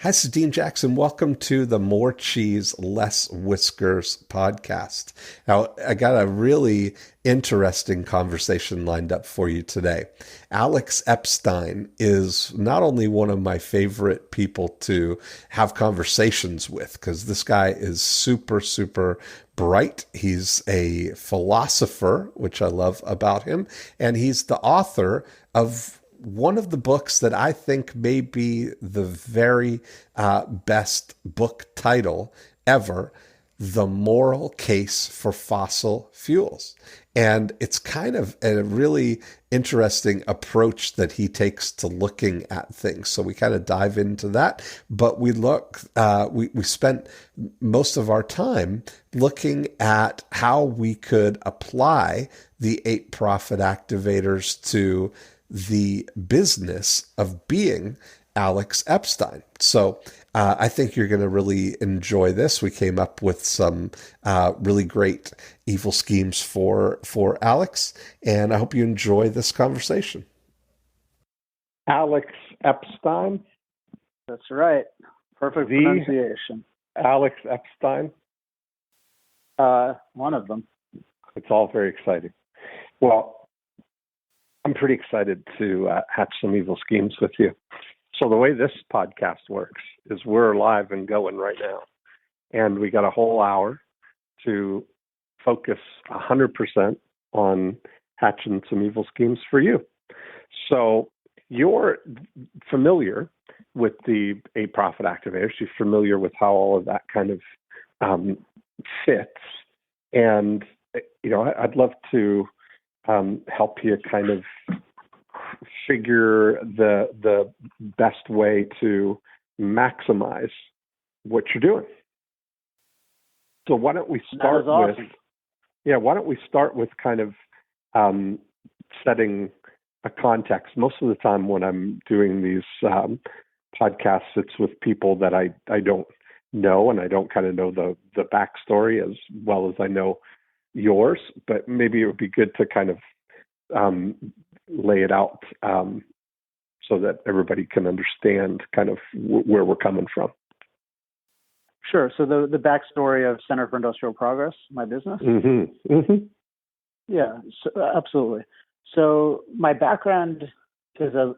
Hi, this is Dean Jackson. Welcome to the More Cheese, Less Whiskers podcast. Now, I got a really interesting conversation lined up for you today. Alex Epstein is not only one of my favorite people to have conversations with, because this guy is super, super bright. He's a philosopher, which I love about him, and he's the author of one of the books that I think may be the very best book title ever, The Moral Case for Fossil Fuels. And it's kind of a really interesting approach that he takes to looking at things. So we kind of dive into that, but we spent most of our time looking at how we could apply the 8-profit activators to the business of being Alex Epstein. So I think you're going to really enjoy this. We came up with some really great evil schemes for Alex, and I hope you enjoy this conversation. Alex Epstein? That's right. Perfect pronunciation. Alex Epstein? One of them. It's all very exciting. Well, I'm pretty excited to hatch some evil schemes with you. So the way this podcast works is we're live and going right now. And we got a whole hour to focus 100% on hatching some evil schemes for you. So you're familiar with the 8-profit activators. You're familiar with how all of that kind of fits. And, I'd love to help you kind of figure the best way to maximize what you're doing. So why don't we start with kind of setting a context. Most of the time when I'm doing these podcasts, it's with people that I don't know, and I don't kind of know the backstory as well as I know yours, but maybe it would be good to kind of lay it out so that everybody can understand kind of where we're coming from. Sure. So the backstory of Center for Industrial Progress, my business? Mm-hmm. Mm-hmm. Yeah, absolutely. So my background is a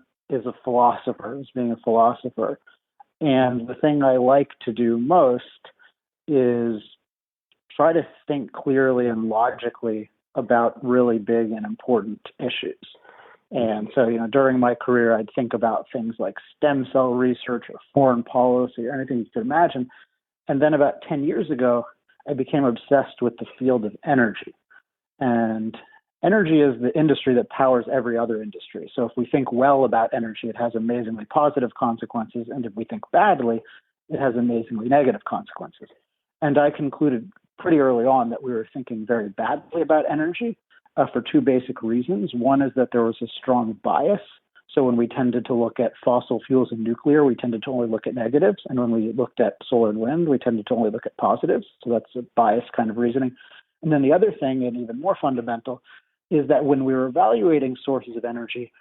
philosopher, as being a philosopher. And the thing I like to do most is try to think clearly and logically about really big and important issues. And so, during my career, I'd think about things like stem cell research or foreign policy or anything you could imagine. And then about 10 years ago, I became obsessed with the field of energy. And energy is the industry that powers every other industry. So if we think well about energy, it has amazingly positive consequences. And if we think badly, it has amazingly negative consequences. And I concluded pretty early on that we were thinking very badly about energy for two basic reasons. One is that there was a strong bias. So when we tended to look at fossil fuels and nuclear, we tended to only look at negatives. And when we looked at solar and wind, we tended to only look at positives. So that's a bias kind of reasoning. And then the other thing, and even more fundamental, is that when we were evaluating sources of energy,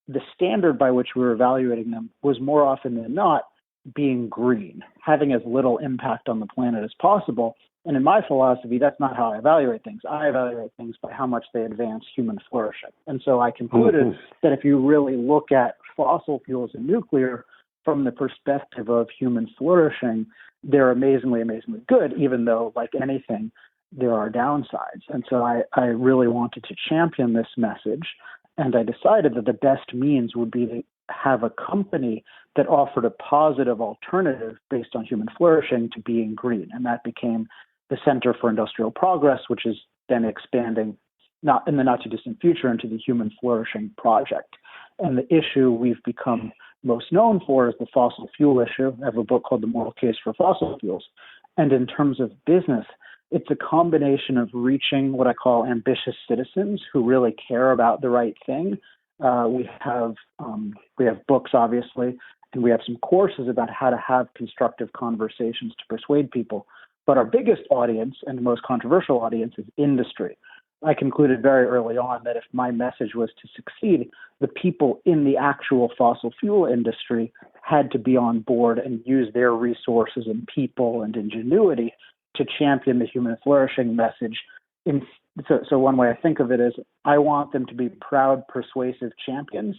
the standard by which we were evaluating them was more often than not being green, having as little impact on the planet as possible. And in my philosophy, that's not how I evaluate things. I evaluate things by how much they advance human flourishing. And so I concluded that if you really look at fossil fuels and nuclear from the perspective of human flourishing, they're amazingly, amazingly good, even though, like anything, there are downsides. And so I really wanted to champion this message. And I decided that the best means would be to have a company that offered a positive alternative based on human flourishing to being green. And that became the Center for Industrial Progress, which is then expanding not in the not too distant future into the Human Flourishing Project. And the issue we've become most known for is the fossil fuel issue. I have a book called The Moral Case for Fossil Fuels. And in terms of business, it's a combination of reaching what I call ambitious citizens who really care about the right thing. We have books, obviously, and we have some courses about how to have constructive conversations to persuade people. But our biggest audience and the most controversial audience is industry. I concluded very early on that if my message was to succeed, the people in the actual fossil fuel industry had to be on board and use their resources and people and ingenuity to champion the human flourishing message. So one way I think of it is I want them to be proud, persuasive champions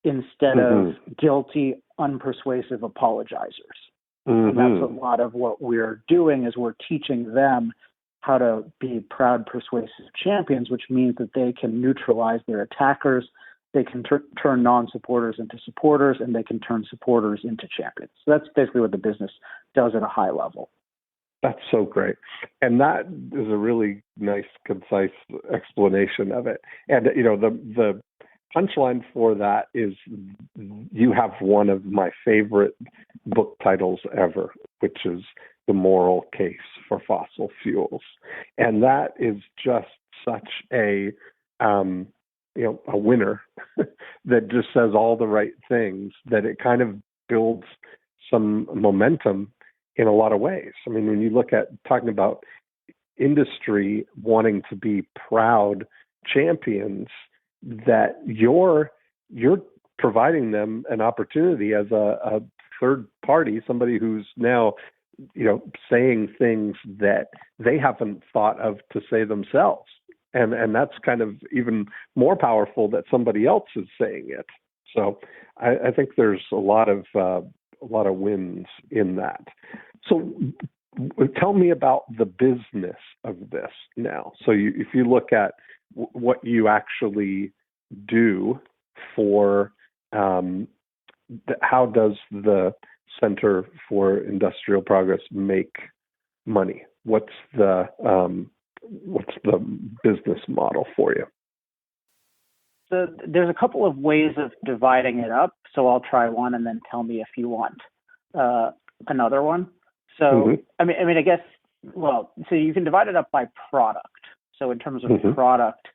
instead of guilty, unpersuasive apologizers. And that's a lot of what we're doing is we're teaching them how to be proud, persuasive champions, which means that they can neutralize their attackers, they can turn non-supporters into supporters, and they can turn supporters into champions. So that's basically what the business does at a high level. That's so great. And that is a really nice, concise explanation of it. And, the punchline for that is you have one of my favorite book titles ever, which is The Moral Case for Fossil Fuels. And that is just such a winner that just says all the right things, that it kind of builds some momentum in a lot of ways. I mean, when you look at talking about industry wanting to be proud champions, that you're providing them an opportunity as a third party, somebody who's now, saying things that they haven't thought of to say themselves. And that's kind of even more powerful that somebody else is saying it. So I think there's a lot of wins in that. So tell me about the business of this now. So if you look at what you actually do for, how does the Center for Industrial Progress make money? What's the business model for you? So there's a couple of ways of dividing it up. So I'll try one and then tell me if you want another one. So, I guess, so you can divide it up by product. So in terms of product,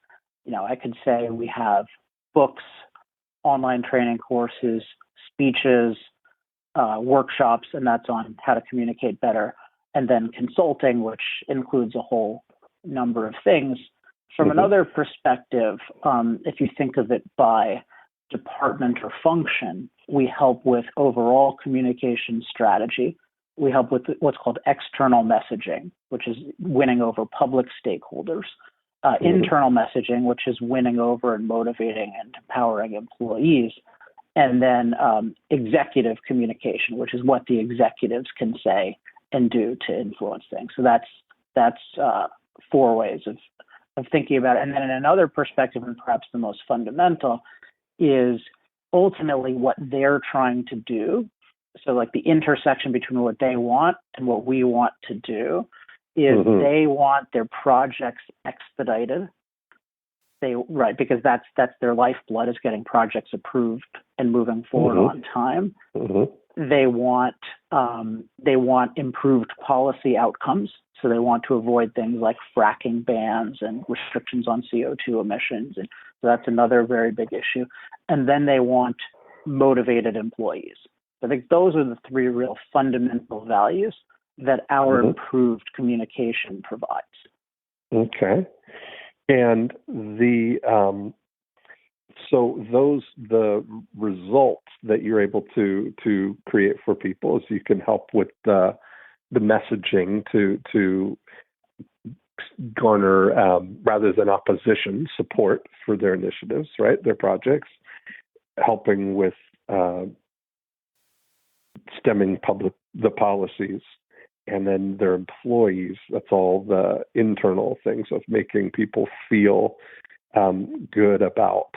I could say we have books, online training courses, speeches, workshops, and that's on how to communicate better. And then consulting, which includes a whole number of things. From another perspective, if you think of it by department or function, we help with overall communication strategy. We help with what's called external messaging, which is winning over public stakeholders. Internal messaging, which is winning over and motivating and empowering employees. And then executive communication, which is what the executives can say and do to influence things. So that's four ways of thinking about it. And then in another perspective, and perhaps the most fundamental, is ultimately what they're trying to do. So like the intersection between what they want and what we want to do is they want their projects expedited. Because that's their lifeblood, is getting projects approved and moving forward on time. They want improved policy outcomes. So they want to avoid things like fracking bans and restrictions on CO2 emissions. And so that's another very big issue. And then they want motivated employees. I think those are the three real fundamental values that our improved communication provides. Okay. And the results that you're able to create for people is you can help with the messaging to garner rather than opposition support for their initiatives, right? Their projects, helping with stemming the policies. And then their employees, that's all the internal things of making people feel good about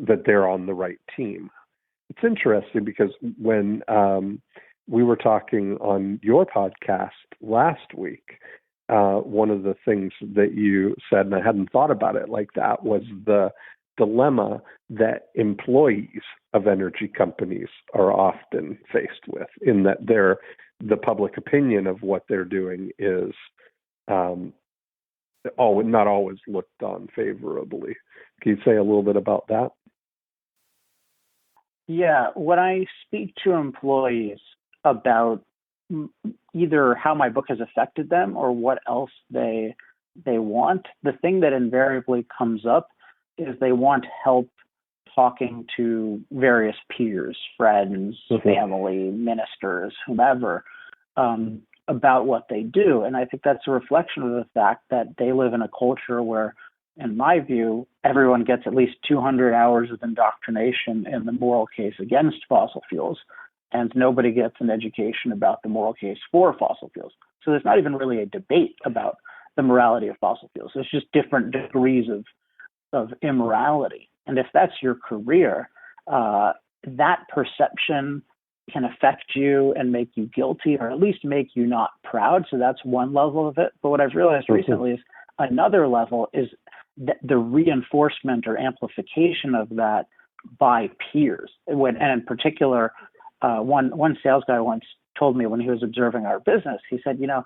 that they're on the right team. It's interesting because when we were talking on your podcast last week, one of the things that you said, and I hadn't thought about it like that, was the dilemma that employees of energy companies are often faced with, in that the public opinion of what they're doing is not always looked on favorably. Can you say a little bit about that? Yeah, when I speak to employees about either how my book has affected them or what else they they want, the thing that invariably comes up is they want help talking to various peers, friends, family, ministers, whomever, about what they do. And I think that's a reflection of the fact that they live in a culture where, in my view, everyone gets at least 200 hours of indoctrination in the moral case against fossil fuels, and nobody gets an education about the moral case for fossil fuels. So there's not even really a debate about the morality of fossil fuels. There's just different degrees of immorality. And if that's your career, that perception can affect you and make you guilty, or at least make you not proud. So that's one level of it. But what I've realized recently is another level is the reinforcement or amplification of that by peers. And in particular, one sales guy once told me when he was observing our business, he said, a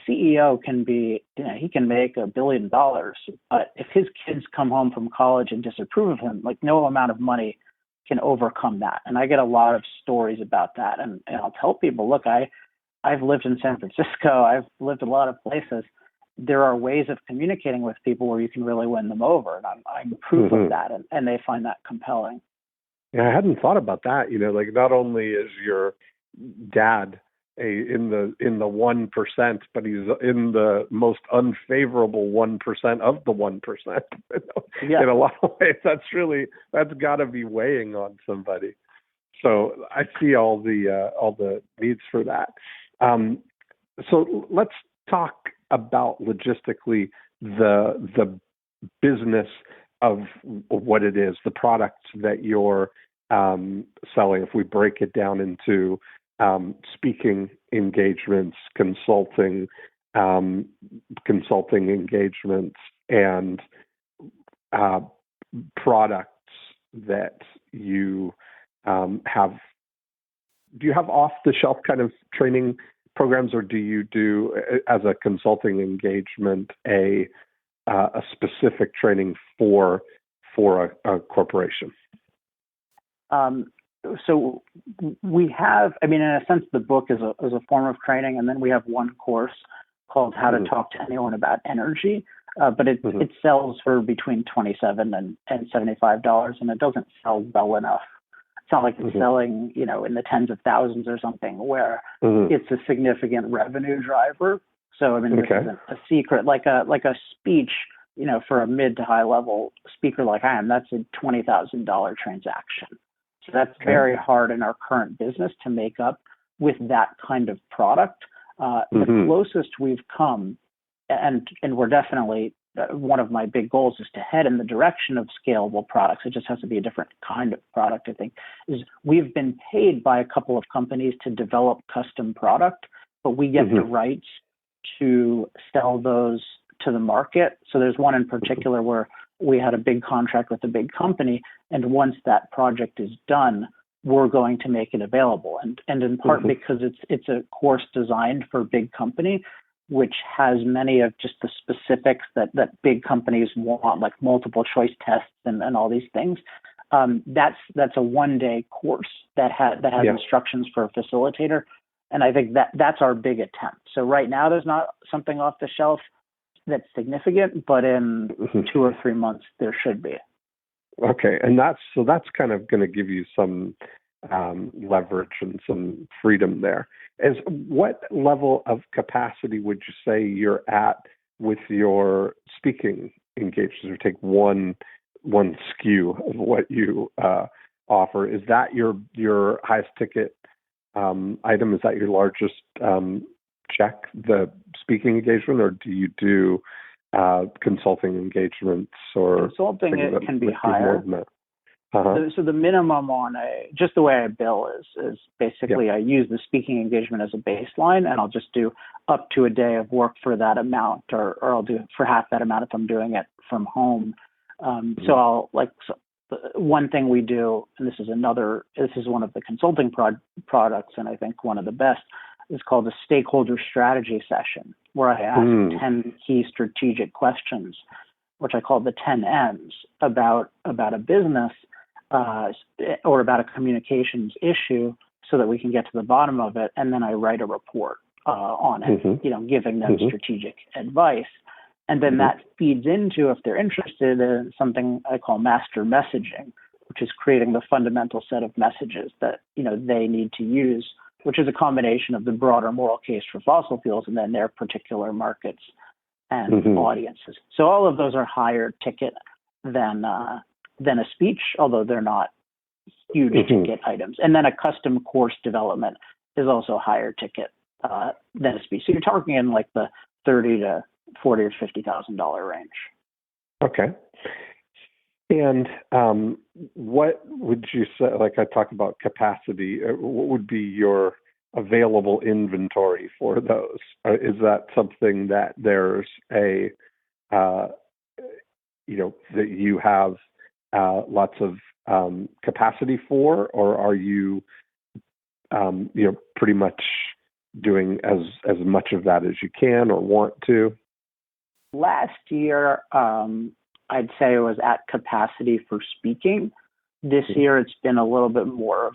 CEO can be, he can make $1 billion, but if his kids come home from college and disapprove of him, like no amount of money can overcome that. And I get a lot of stories about that. And I'll tell people, look, I've lived in San Francisco. I've lived a lot of places. There are ways of communicating with people where you can really win them over. And I'm proof of that. And they find that compelling. Yeah, I hadn't thought about that. Like not only is your dad in the 1%, but he's in the most unfavorable 1% of the 1%. In a lot of ways, that's got to be weighing on somebody. So I see all the needs for that. So let's talk about logistically the business of what it is, the products that you're selling. If we break it down into speaking engagements, consulting engagements, and products that you have. Do you have off-the-shelf kind of training programs, or do you do, as a consulting engagement, a specific training for a corporation? So we have, in a sense, the book is a form of training, and then we have one course called How to Talk to Anyone About Energy, but it sells for between $27 and $75, and it doesn't sell well enough. It's not like it's selling, in the tens of thousands or something, where it's a significant revenue driver. So this isn't a secret, like a speech, for a mid to high level speaker like I am, that's a $20,000 transaction. So that's very hard in our current business to make up with that kind of product. The closest we've come, and we're definitely, one of my big goals is to head in the direction of scalable products. It just has to be a different kind of product, I think, is we've been paid by a couple of companies to develop custom product, but we get the rights to sell those to the market. So there's one in particular where we had a big contract with a big company, and once that project is done, we're going to make it available. And in part because it's a course designed for big company, which has many of just the specifics that big companies want, like multiple choice tests and all these things. That's a one-day course that has instructions for a facilitator. And I think that's our big attempt. So right now there's not something off the shelf that's significant, but in 2 or 3 months there should be. Okay, and that's kind of going to give you some leverage and some freedom there. What level of capacity would you say you're at with your speaking engagements? Or take one SKU of what you offer. Is that your highest ticket item? Is that your largest check, the speaking engagement, or do you do consulting engagements? Or consulting, it can be higher. So the minimum on just the way I bill is basically I use the speaking engagement as a baseline, and I'll just do up to a day of work for that amount, or I'll do it for half that amount if I'm doing it from home. So one thing we do, and this is one of the consulting products, and I think one of the best, is called a stakeholder strategy session, where I ask 10 key strategic questions, which I call the 10 M's, about a business or about a communications issue, so that we can get to the bottom of it. And then I write a report on it, giving them strategic advice. And then that feeds into, if they're interested in something I call master messaging, which is creating the fundamental set of messages that, they need to use, which is a combination of the broader moral case for fossil fuels and then their particular markets and audiences. So all of those are higher ticket than a speech, although they're not huge ticket items. And then a custom course development is also higher ticket than a speech. So you're talking in like the $30,000 to $40,000 or $50,000 range. Okay. And what would you say, like I talked about capacity, what would be your available inventory for those? Is that something that there's a, that you have lots of capacity for, or are you, pretty much doing as much of that as you can or want to? Last year, I'd say it was at capacity for speaking. This year, it's been a little bit more of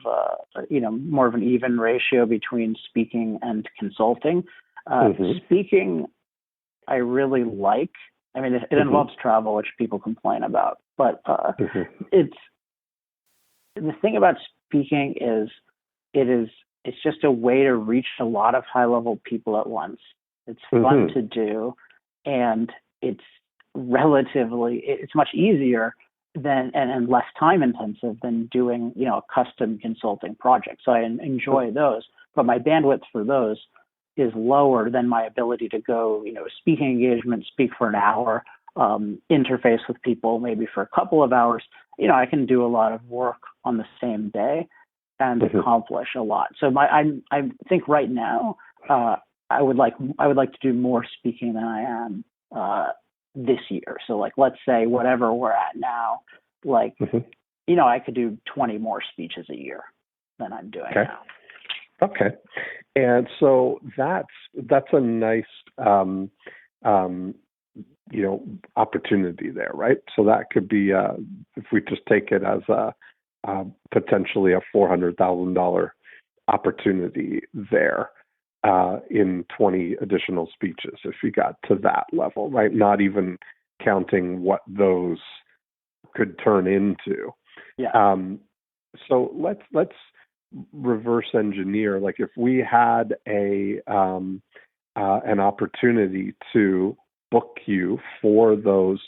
more of an even ratio between speaking and consulting. Speaking, I really like. I mean, it involves travel, which people complain about, but it's the thing about speaking is it's just a way to reach a lot of high level people at once. It's fun to do, and it's much easier than and less time intensive than doing a custom consulting project. So I enjoy those, but my bandwidth for those is lower than my ability to go speaking engagement, speak for an hour, interface with people maybe for a couple of hours. I can do a lot of work on the same day and accomplish a lot. So I think right now I would like to do more speaking than I am this year. So like, let's say whatever we're at now, like, I could do 20 more speeches a year than I'm doing now. Okay. And so that's a nice, opportunity there, right? So that could be, if we just take it as potentially a $400,000 opportunity there. In 20 additional speeches, if you got to that level, right? Not even counting what those could turn into. Yeah. So let's reverse engineer. Like if we had an opportunity to book you for those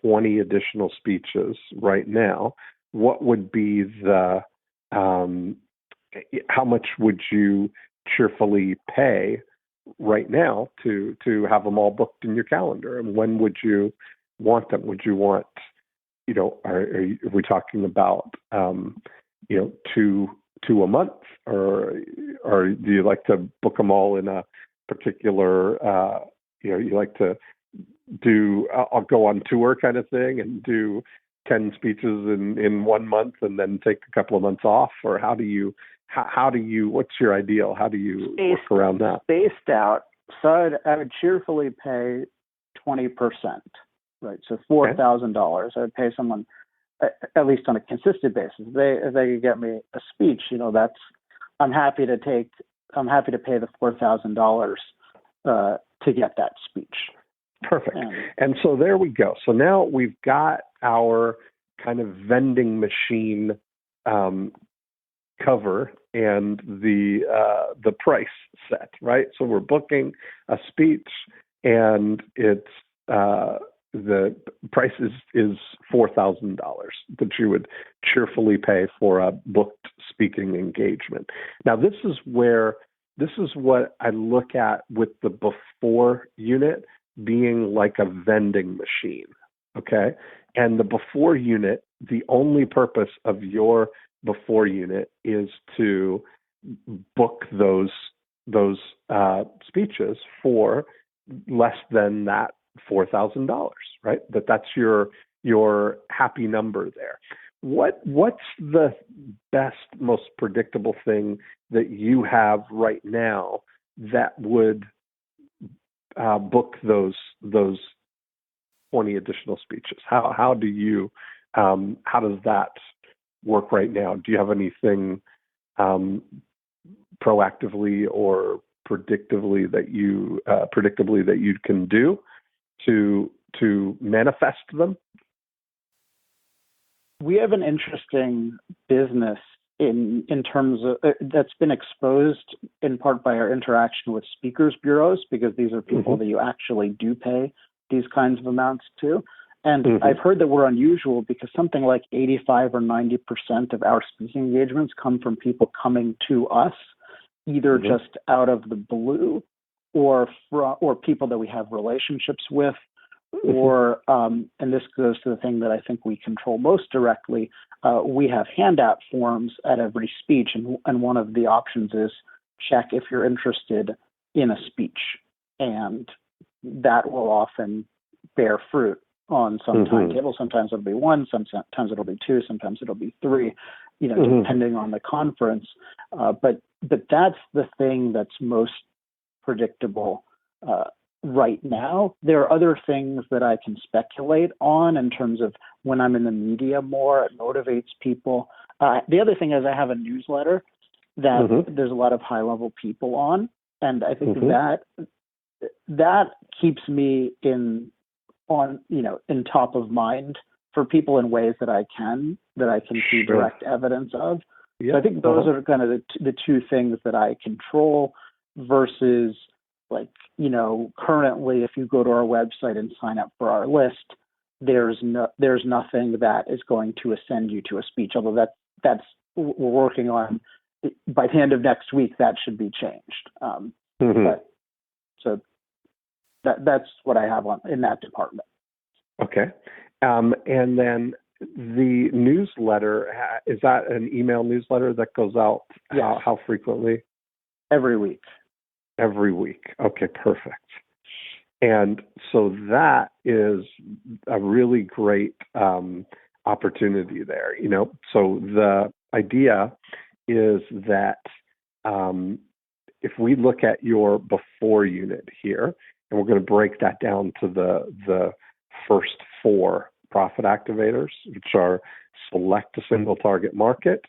20 additional speeches right now, what would be the how much would you cheerfully pay right now to have them all booked in your calendar? And when would you want them? Would you want, are we talking about, two a month, or do you like to book them all in a particular, you like to do, I'll go on tour kind of thing and do 10 speeches in 1 month and then take a couple of months off? Or how do you, what's your ideal? How do you work around that? Spaced out. So I would cheerfully pay 20%, right? So $4,000. I would pay someone, at least on a consistent basis. If they could get me a speech, I'm happy to pay the $4,000 to get that speech. Perfect. And so there we go. So now we've got our kind of vending machine cover and the price set, right? So we're booking a speech, and it's the price is $4,000 that you would cheerfully pay for a booked speaking engagement. Now, this is what I look at with the before unit being like a vending machine, okay? And the before unit, the only purpose of your before unit is to book those speeches for less than that $4,000, right? That's your happy number there. What's the best, most predictable thing that you have right now that would book those 20 additional speeches? How does that work right now? Do you have anything proactively or predictably that you can do to manifest them? We have an interesting business in terms of that's been exposed in part by our interaction with speakers bureaus, because these are people that you actually do pay these kinds of amounts to. And I've heard that we're unusual because something like 85 or 90% of our speaking engagements come from people coming to us, either just out of the blue or people that we have relationships with, or, and this goes to the thing that I think we control most directly, we have handout forms at every speech, and one of the options is check if you're interested in a speech, and that will often bear fruit on some timetable. Sometimes it'll be one, sometimes it'll be two, sometimes it'll be three, depending on the conference. But that's the thing that's most predictable right now. There are other things that I can speculate on in terms of when I'm in the media more, it motivates people. The other thing is I have a newsletter that there's a lot of high-level people on, and I think that keeps me in top of mind for people in ways that I can see direct evidence of. Yeah. So I think those are kind of the two things that I control versus, like, currently if you go to our website and sign up for our list, there's nothing that is going to ascend you to a speech, although that's we're working on. By the end of next week, that should be changed. But so that's what I have in that department. Okay. And then the newsletter, is that an email newsletter that goes out? Yes. How frequently? Every week. Every week. Okay, perfect. And so that is a really great opportunity there. So the idea is that if we look at your before unit here, and we're going to break that down to the first four profit activators, which are select a single target market,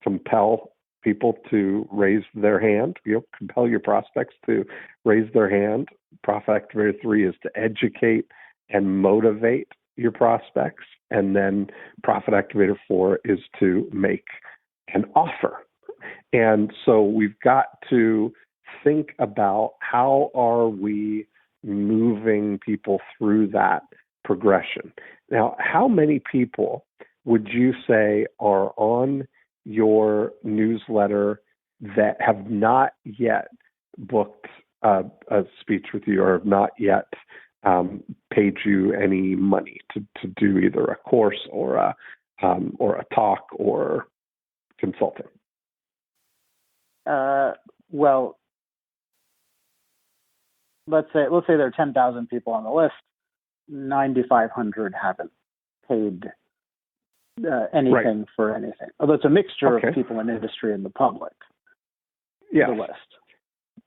compel people to raise their hand, compel your prospects to raise their hand. Profit activator 3 is to educate and motivate your prospects. And then profit activator 4 is to make an offer. And so we've got to think about how are we moving people through that progression. Now, how many people would you say are on your newsletter that have not yet booked a speech with you, or have not yet paid you any money to do either a course or a talk or consulting? Well, let's say there are 10,000 people on the list. 9,500 haven't paid anything for anything. Although it's a mixture of people in industry and the public. Yeah. The list.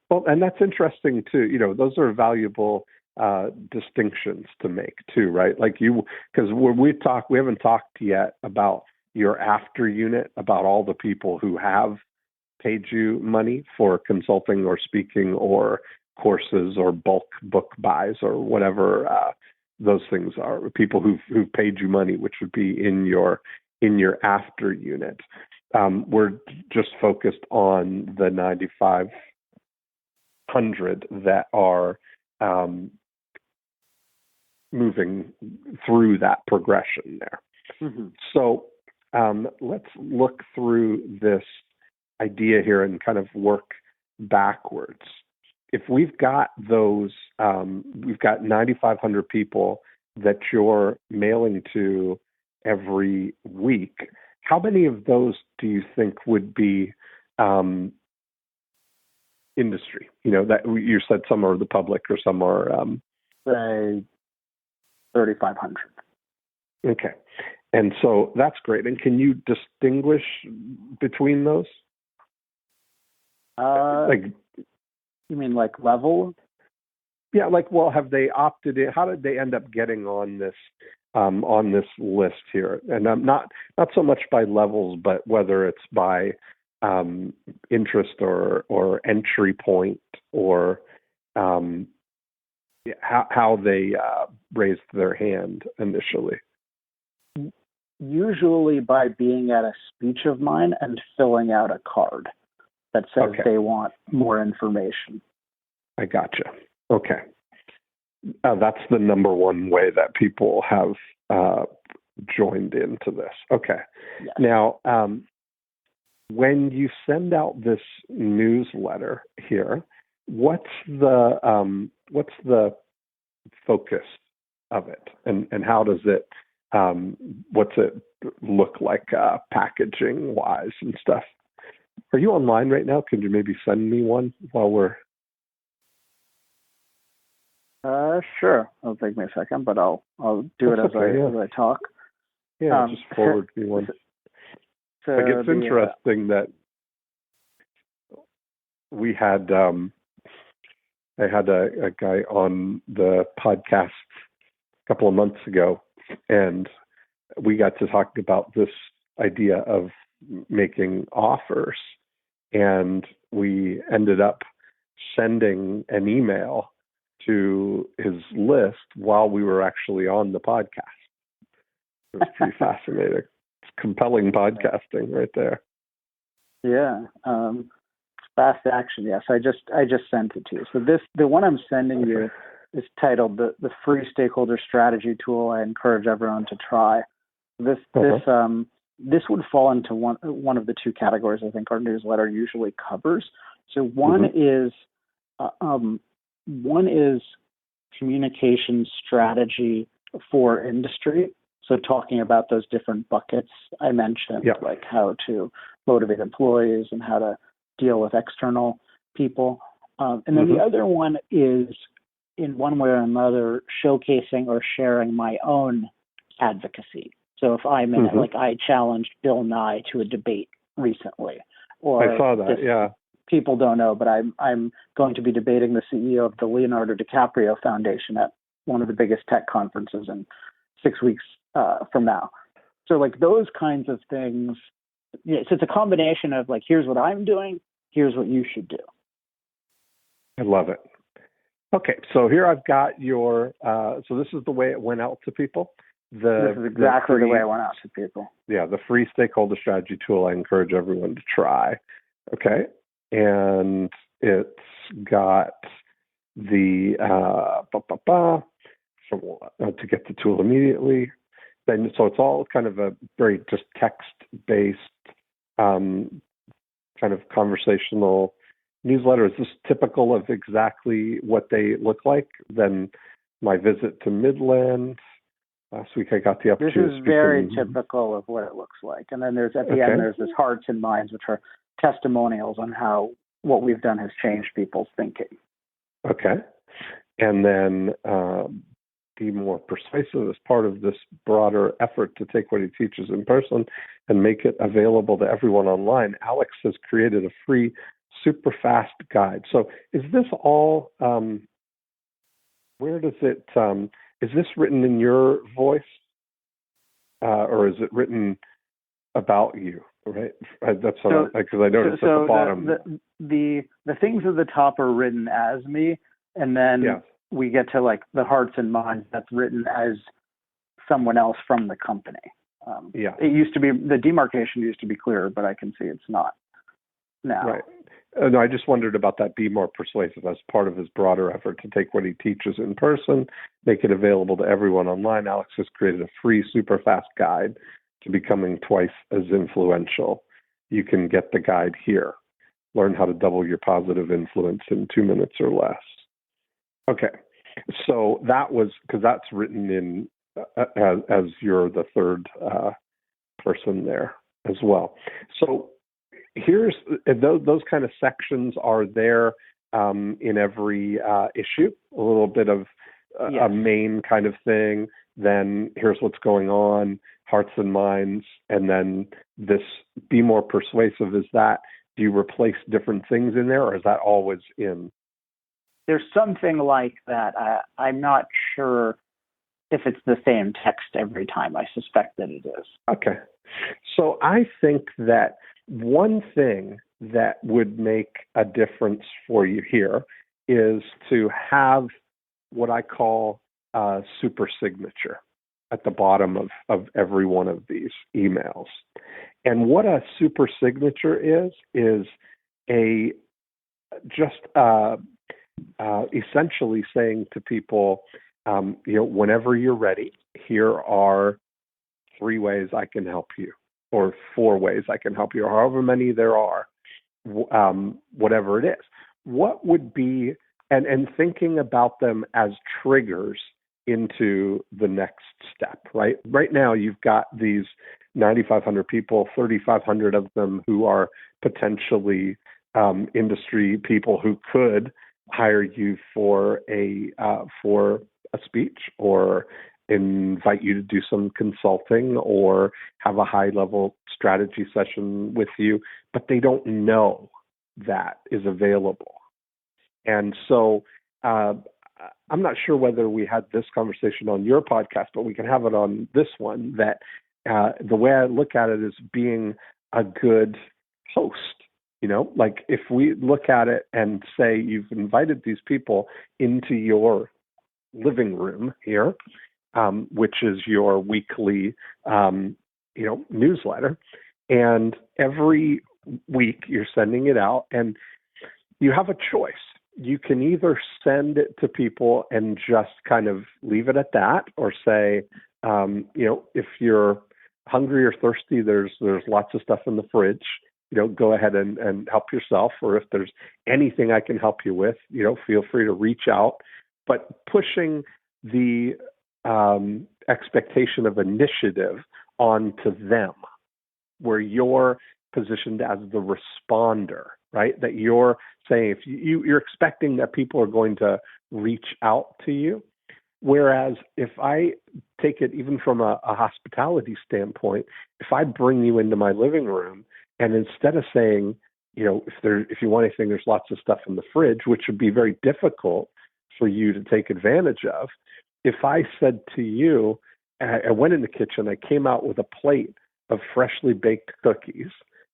Well, and that's interesting too. Those are valuable distinctions to make too, right? Like because we haven't talked yet about your after unit, about all the people who have paid you money for consulting or speaking or courses or bulk book buys or whatever those things are. People who've paid you money, which would be in your after unit. We're just focused on the 9,500 that are moving through that progression there. So let's look through this idea here and kind of work backwards. If we've got those, we've got 9,500 people that you're mailing to every week. How many of those do you think would be industry? That you said some are the public or some are say 3,500. Okay, and so that's great. And can you distinguish between those? You mean like level? Yeah, have they opted in? How did they end up getting on this list here? And not so much by levels, but whether it's by interest or entry point or how they raised their hand initially. Usually by being at a speech of mine and filling out a card that says they want more information. I gotcha. Okay. That's the number one way that people have joined into this. Okay. Yes. Now, when you send out this newsletter here, what's the focus of it, and how does it? What's it look like packaging wise and stuff? Are you online right now? Could you maybe send me one while we're? Sure. It'll take me a second, but I'll do it as I talk. Yeah, just forward me one. So it's interesting that we had I had a guy on the podcast a couple of months ago, and we got to talk about this idea of making offers, and we ended up sending an email to his list while we were actually on the podcast. It was pretty fascinating. It's compelling podcasting right there. Yeah. Fast action. Yes. I just sent it to you. So the one I'm sending you is titled the Free Stakeholder Strategy Tool I Encourage Everyone to Try. This would fall into one of the two categories I think our newsletter usually covers. So one is communication strategy for industry. So talking about those different buckets I mentioned, like how to motivate employees and how to deal with external people. And then the other one is, in one way or another, showcasing or sharing my own advocacy. So if I'm in it, like I challenged Bill Nye to a debate recently. Or I saw that, people don't know, but I'm going to be debating the CEO of the Leonardo DiCaprio Foundation at one of the biggest tech conferences in 6 weeks from now. So like those kinds of things. Yeah, so it's a combination of like, here's what I'm doing, here's what you should do. I love it. Okay, so here I've got your, so this is the way it went out to people. This is exactly the way it went out to people. Yeah, the Free Stakeholder Strategy Tool I encourage everyone to try. Okay, and it's got the, to get the tool immediately. Then, so it's all kind of a very just text-based kind of conversational newsletter. Is this typical of exactly what they look like? Then my visit to Midland last week, I got the opportunity. This is very typical of what it looks like. And then there's at the end there's this hearts and minds, which are testimonials on how what we've done has changed people's thinking. Okay, and then be more persuasive as part of this broader effort to take what he teaches in person and make it available to everyone online. Alex has created a free, super fast guide. So is this all, where does it, is this written in your voice or is it written about you? Right. That's because I noticed at the bottom. The things at the top are written as me, and then we get to like the hearts and minds that's written as someone else from the company. It used to be, the demarcation used to be clearer, but I can see it's not now. Right. No, I just wondered about that. Be more persuasive as part of his broader effort to take what he teaches in person, make it available to everyone online. Alex has created a free, super fast guide to becoming twice as influential. You can get the guide here. Learn how to double your positive influence in 2 minutes or less. Okay, so that was, because that's written in as you're the third person there as well. So here's those kind of sections are there in every issue. A little bit of a main kind of thing. Then here's what's going on, hearts and minds, and then this be more persuasive. Is that, do you replace different things in there, or is that always in? There's something like that. I'm not sure if it's the same text every time. I suspect that it is. Okay. So I think that one thing that would make a difference for you here is to have what I call a super signature at the bottom of every one of these emails. And what a super signature is a just essentially saying to people, whenever you're ready, here are 3 ways I can help you, or 4 ways I can help you, or however many there are, whatever it is. What would be, and thinking about them as triggers into the next step, right? Right now, you've got these 9,500 people, 3,500 of them who are potentially industry people who could hire you for a speech, or invite you to do some consulting, or have a high level strategy session with you, but they don't know that is available. And so I'm not sure whether we had this conversation on your podcast, but we can have it on this one, that the way I look at it is being a good host. Like if we look at it and say you've invited these people into your living room here, which is your weekly, newsletter, and every week you're sending it out, and you have a choice. You can either send it to people and just kind of leave it at that, or say, if you're hungry or thirsty, there's lots of stuff in the fridge. Go ahead and help yourself. Or if there's anything I can help you with, feel free to reach out. But pushing the expectation of initiative onto them, where you're positioned as the responder, right? That you're saying, if you're expecting that people are going to reach out to you. Whereas if I take it even from a hospitality standpoint, if I bring you into my living room, and instead of saying, if you want anything, there's lots of stuff in the fridge, which would be very difficult for you to take advantage of. If I said to you, I went in the kitchen, I came out with a plate of freshly baked cookies,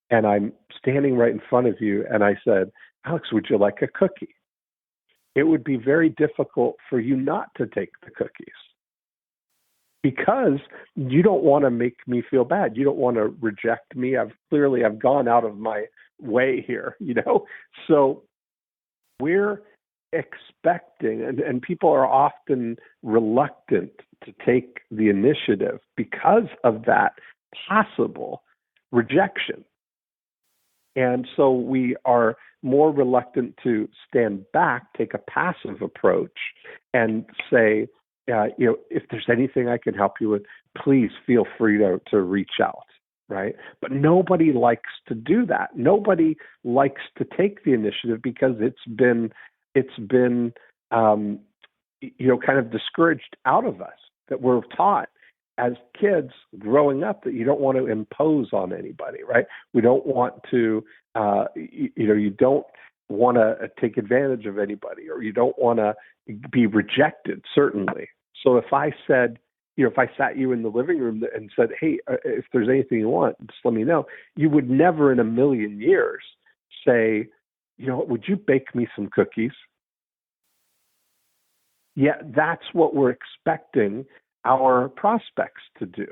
and I'm standing right in front of you, and I said, Alex, would you like a cookie? It would be very difficult for you not to take the cookies, because you don't want to make me feel bad. You don't want to reject me. I've gone out of my way here, So we're expecting, and people are often reluctant to take the initiative because of that possible rejection. And so we are more reluctant to stand back, take a passive approach, and say, if there's anything I can help you with, please feel free to reach out, right? But nobody likes to do that. Nobody likes to take the initiative, because it's been kind of discouraged out of us, that we're taught as kids growing up that you don't want to impose on anybody, right? We don't want to, you don't want to take advantage of anybody, or you don't want to be rejected, certainly. So if I said, if I sat you in the living room and said, hey, if there's anything you want, just let me know, you would never in a million years say, would you bake me some cookies? Yet that's what we're expecting our prospects to do.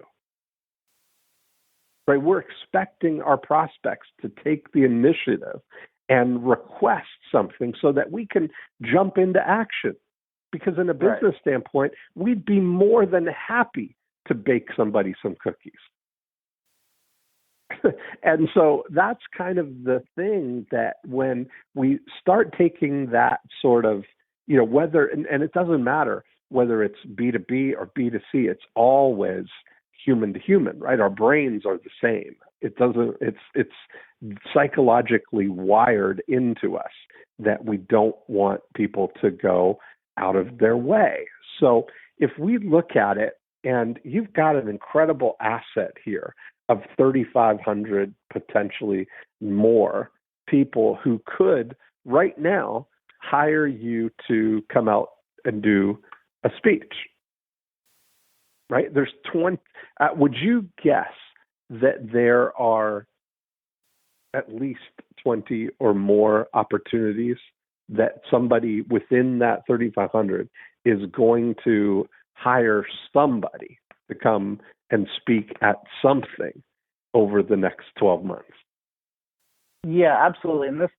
Right? We're expecting our prospects to take the initiative and request something so that we can jump into action. Because in a business standpoint, we'd be more than happy to bake somebody some cookies. And so that's kind of the thing, that when we start taking that sort of, whether, and it doesn't matter whether it's B2B or B2C, it's always human to human, right? Our brains are the same. It's psychologically wired into us that we don't want people to go out of their way. So if we look at it, and you've got an incredible asset here of 3,500, potentially more people who could right now hire you to come out and do a speech, right? There's 20. Would you guess that there are at least 20 or more opportunities that somebody within that 3,500 is going to hire somebody to come and speak at something over the next 12 months. Yeah, absolutely. And this,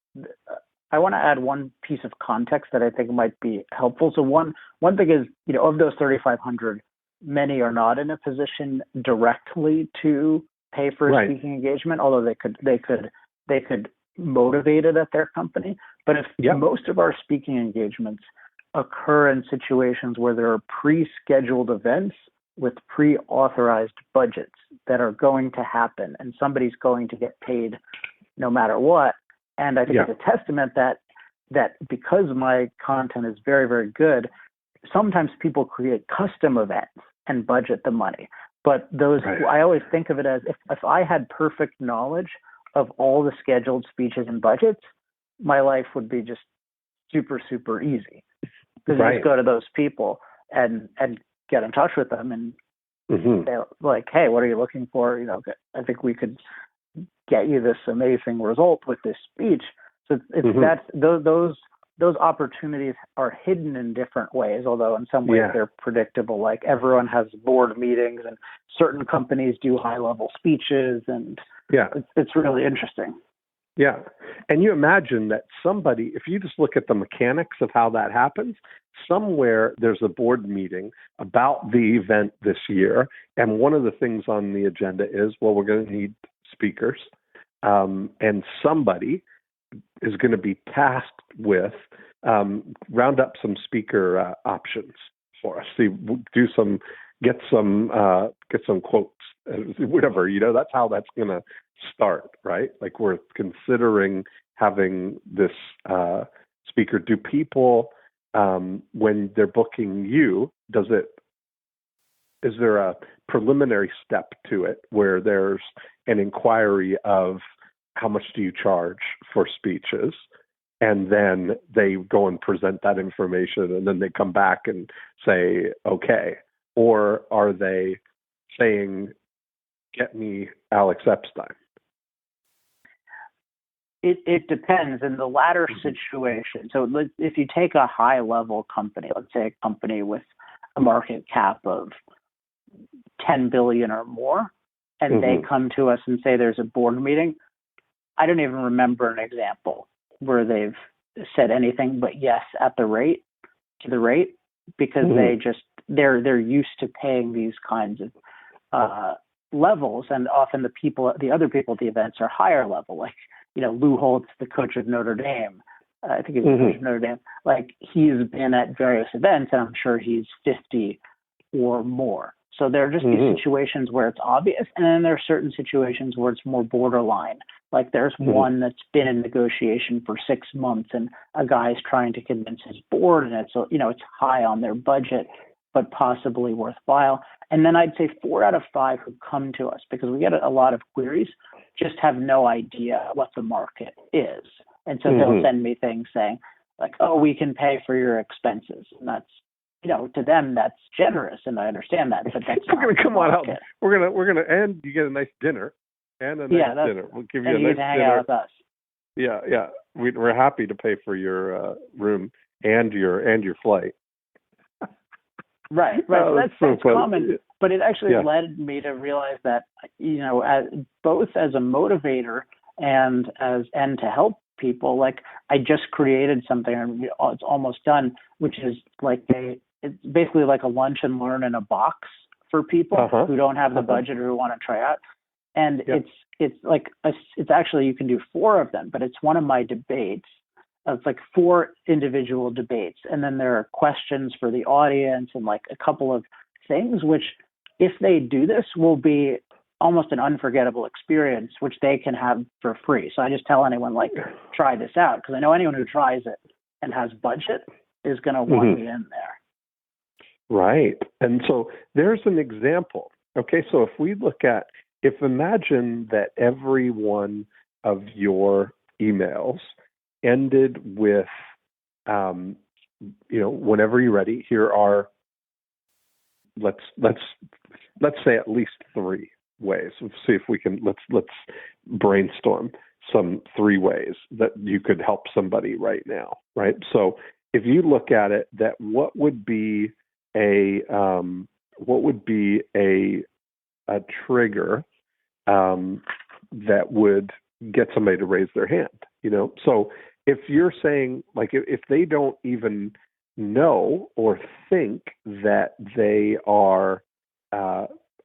I want to add one piece of context that I think might be helpful. So one thing is, of those 3,500, many are not in a position directly to pay for a speaking engagement, although they could motivate it at their company. But if most of our speaking engagements occur in situations where there are pre-scheduled events with pre-authorized budgets that are going to happen, and somebody's going to get paid no matter what. And I think it's a testament that because my content is very, very good, sometimes people create custom events and budget the money. But those, I always think of it as if I had perfect knowledge of all the scheduled speeches and budgets, my life would be just super, super easy. Because you just go to those people and get in touch with them and they're like, hey, what are you looking for? I think we could get you this amazing result with this speech. So those opportunities are hidden in different ways, although in some ways they're predictable. Like everyone has board meetings and certain companies do high-level speeches, and it's really interesting. Yeah. And you imagine that somebody, if you just look at the mechanics of how that happens, somewhere there's a board meeting about the event this year. And one of the things on the agenda is, well, we're going to need speakers. And somebody is going to be tasked with round up some speaker options for us. Get some quotes, whatever, that's how that's going to start, right? Like we're considering having this speaker. Do people, when they're booking you, is there a preliminary step to it where there's an inquiry of how much do you charge for speeches? And then they go and present that information and then they come back and say, okay. Or are they saying, get me Alex Epstein? It depends. In the latter situation, so if you take a high-level company, let's say a company with a market cap of 10 billion or more, and they come to us and say there's a board meeting, I don't even remember an example where they've said anything but yes at the rate, because they're used to paying these kinds of levels, and often the other people at the events are higher level, like Lou Holtz, the coach of Notre Dame. I think he's the coach of Notre Dame. Like he's been at various events, and I'm sure he's 50 or more. So there are just these situations where it's obvious, and then there are certain situations where it's more borderline. Like there's one that's been in negotiation for 6 months, and a guy's trying to convince his board, and it's high on their budget, but possibly worthwhile. And then I'd say 4 out of 5 who come to us, because we get a lot of queries, just have no idea what the market is. And so they'll send me things saying like, oh, we can pay for your expenses. And that's, to them, that's generous. And I understand that, but that's we're going to come on out. We're going to, and you get a nice dinner and a nice dinner. We'll give you a nice hang dinner. Out with us. Yeah. Yeah. We're happy to pay for your room and your flight. Right. Oh, that's common, but it actually led me to realize that, both as a motivator and to help people, like I just created something, and it's almost done, which is like it's basically like a lunch and learn in a box for people who don't have the budget or who want to try out. And it's like it's actually, you can do 4 of them, but it's one of my debates. It's like 4 individual debates, and then there are questions for the audience and like a couple of things, which if they do this will be almost an unforgettable experience, which they can have for free. So I just tell anyone, like, try this out, because I know anyone who tries it and has budget is going to want me in there. Right. And so there's an example. Okay, so imagine that every one of your emails ended with, whenever you're ready, here are, let's say at least 3 ways. Let's see if we can, let's brainstorm some 3 ways that you could help somebody right now, right? So if you look at it, that what would be a a trigger that would get somebody to raise their hand, So if you're saying, like, if they don't even know or think that they are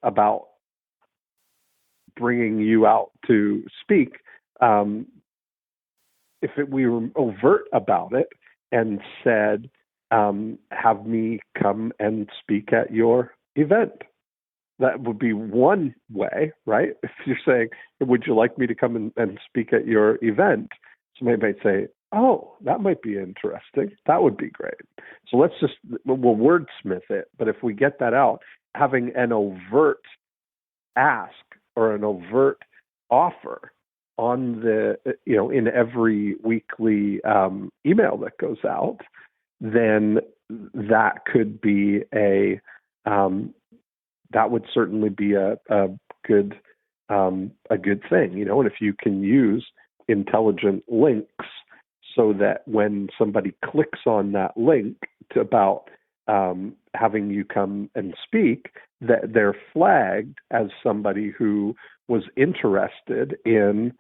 about bringing you out to speak, we were overt about it and said, have me come and speak at your event. That would be one way, right? If you're saying, would you like me to come and speak at your event? Somebody might say, oh, that might be interesting. That would be great. So we'll wordsmith it. But if we get that out, having an overt ask or an overt offer on in every weekly email that goes out, then that could be that would certainly be a good thing, and if you can use intelligent links so that when somebody clicks on that link about having you come and speak, that they're flagged as somebody who was interested in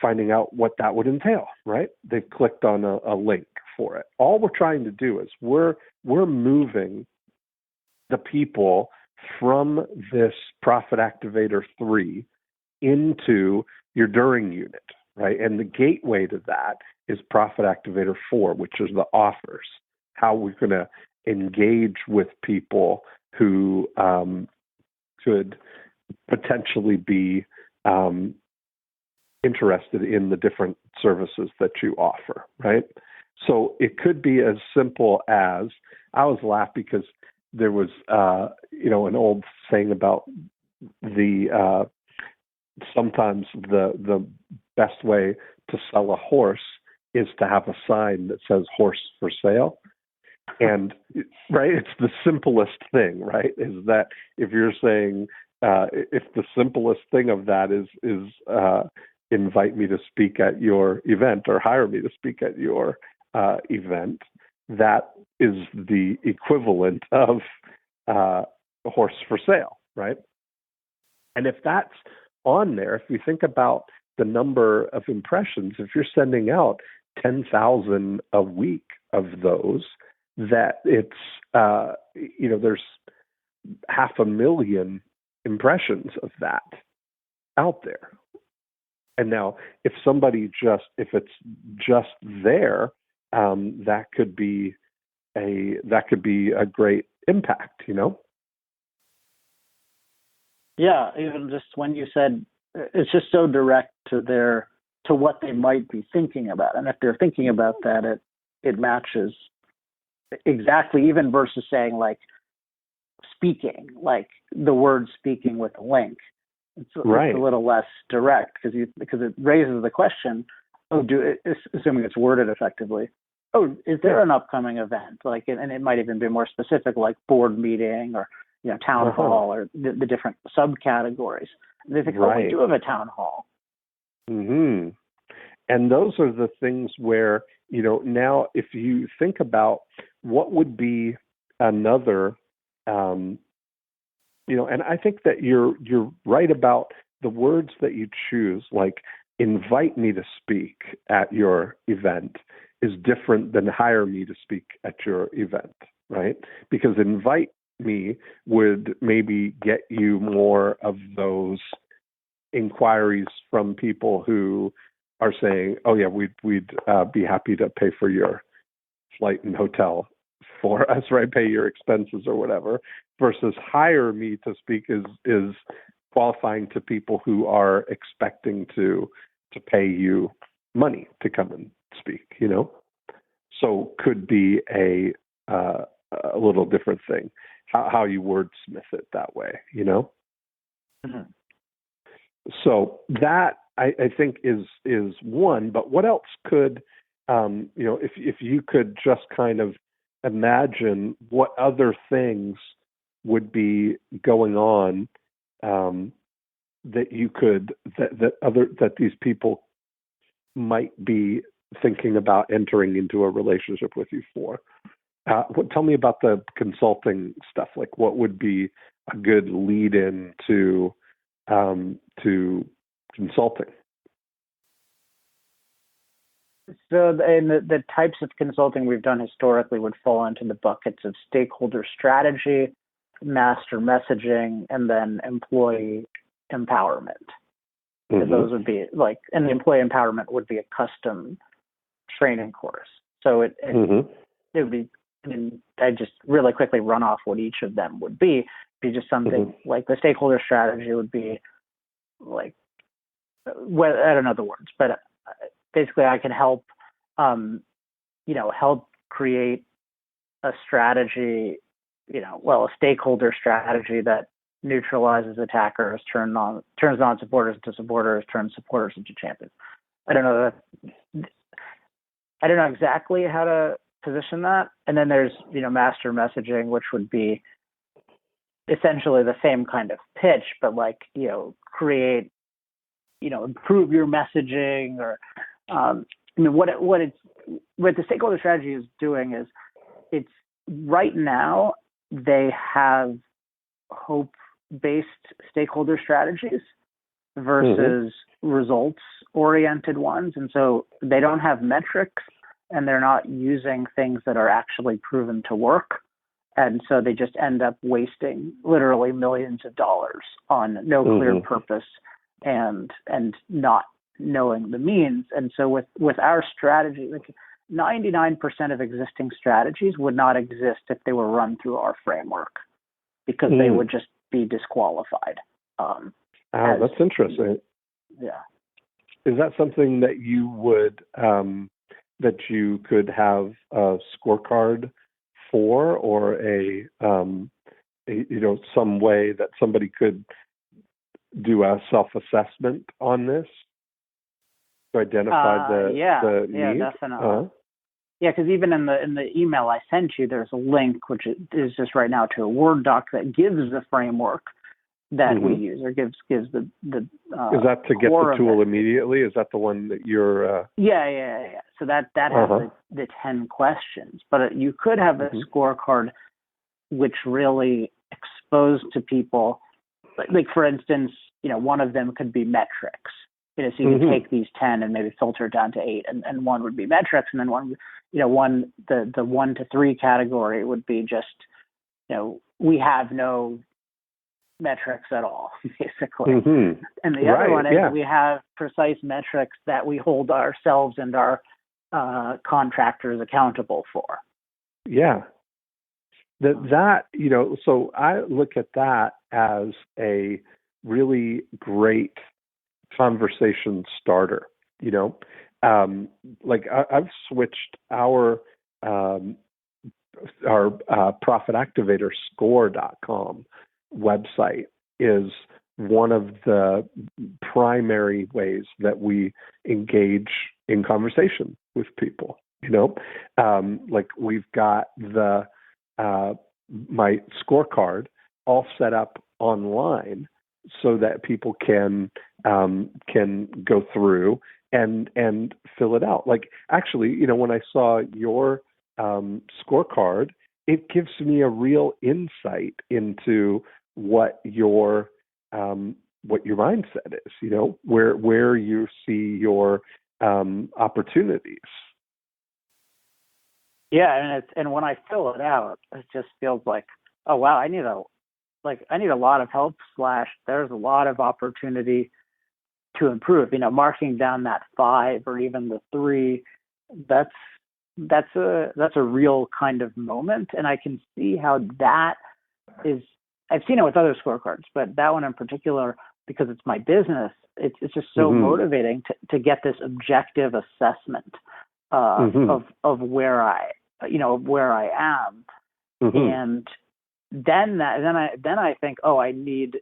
finding out what that would entail, right? They've clicked on a link for it. All we're trying to do is we're moving the people from this Profit Activator 3 into your during unit, right? And the gateway to that is Profit Activator 4, which is the offers, how we're going to engage with people who could potentially be interested in the different services that you offer, right? So it could be as simple as, I always laugh because there was, an old saying about sometimes the best way to sell a horse is to have a sign that says horse for sale. And, right, it's the simplest thing, right? Is that if you're saying, if the simplest thing of that is invite me to speak at your event or hire me to speak at your event, that is the equivalent of a horse for sale, right? And if that's on there, if you think about the number of impressions, if you're sending out 10,000 a week of those, that it's, there's 500,000 impressions of that out there. And now if it's just there, that could be a great impact, Yeah, even just when you said it's just so direct to what they might be thinking about, and if they're thinking about that, it matches exactly. Even versus saying like speaking, like the word speaking with a link, it's a little less direct because it raises the question. Oh, assuming it's worded effectively. Oh, is there an upcoming event? Like, and it might even be more specific, like board meeting or town hall or the different subcategories. And they think, oh, we do have a town hall. Mm-hmm. And those are the things where now if you think about what would be another, and I think that you're right about the words that you choose, like invite me to speak at your event is different than hire me to speak at your event, right? Because invite me would maybe get you more of those inquiries from people who are saying, oh yeah, we'd be happy to pay for your flight and hotel for us, right? Pay your expenses or whatever, versus hire me to speak is qualifying to people who are expecting to pay you money to come and speak, So could be a little different thing, how you wordsmith it that way, Mm-hmm. So that I think is one. But what else could, if you could just kind of imagine what other things would be going on that you could that these people might be thinking about entering into a relationship with you for. Tell me about the consulting stuff. Like, what would be a good lead in to consulting? So the types of consulting we've done historically would fall into the buckets of stakeholder strategy, master messaging, and then employee empowerment. Mm-hmm. Those would be like, and the employee empowerment would be a custom training course. So it would be, I mean, I just really quickly run off what each of them would be. Be just something like the stakeholder strategy would be like, well, I don't know the words, but basically I can help, help create a strategy, a stakeholder strategy that neutralizes attackers, turns on supporters into supporters, turns supporters into champions. I don't know exactly how to position that. And then there's, master messaging, which would be essentially the same kind of pitch, but like, create, improve your messaging, or what the stakeholder strategy is doing is, it's right now they have hope-based stakeholder strategies versus results-oriented ones. And so they don't have metrics, and they're not using things that are actually proven to work. And so they just end up wasting literally millions of dollars on no clear purpose and not knowing the means. And so with our strategy, like 99% of existing strategies would not exist if they were run through our framework, because they would just be disqualified. That's interesting. Yeah. Is that something that you would, that you could have a scorecard for, or some way that somebody could do a self-assessment on this to identify the need? Yeah, definitely. Yeah, because even in the email I sent you, there's a link, which is just right now, to a Word doc that gives the framework that we use, or gives the is that to get the tool immediately? Is that the one that you're? Yeah. So that has the 10 questions, but you could have a scorecard which really exposed to people, like for instance, one of them could be metrics. So you could take these 10 and maybe filter it down to 8, and one would be metrics, and then the 1 to 3 category would be just, we have no metrics at all, basically. And the other one is we have precise metrics that we hold ourselves and our contractors accountable for. Yeah. So I look at that as a really great conversation starter. Like I've switched our profit activator score.com website is one of the primary ways that we engage in conversation with people. Like we've got my scorecard all set up online so that people can go through and fill it out. Like actually, when I saw your scorecard, it gives me a real insight into what your mindset is, where you see your opportunities. Yeah, and when I fill it out, it just feels like, oh wow, I need a lot of help. There's a lot of opportunity to improve. Marking down that 5 or even the 3, that's a real kind of moment, and I can see how that is. I've seen it with other scorecards, but that one in particular, because it's my business, it's just so motivating to get this objective assessment of where I am, and then I think, I need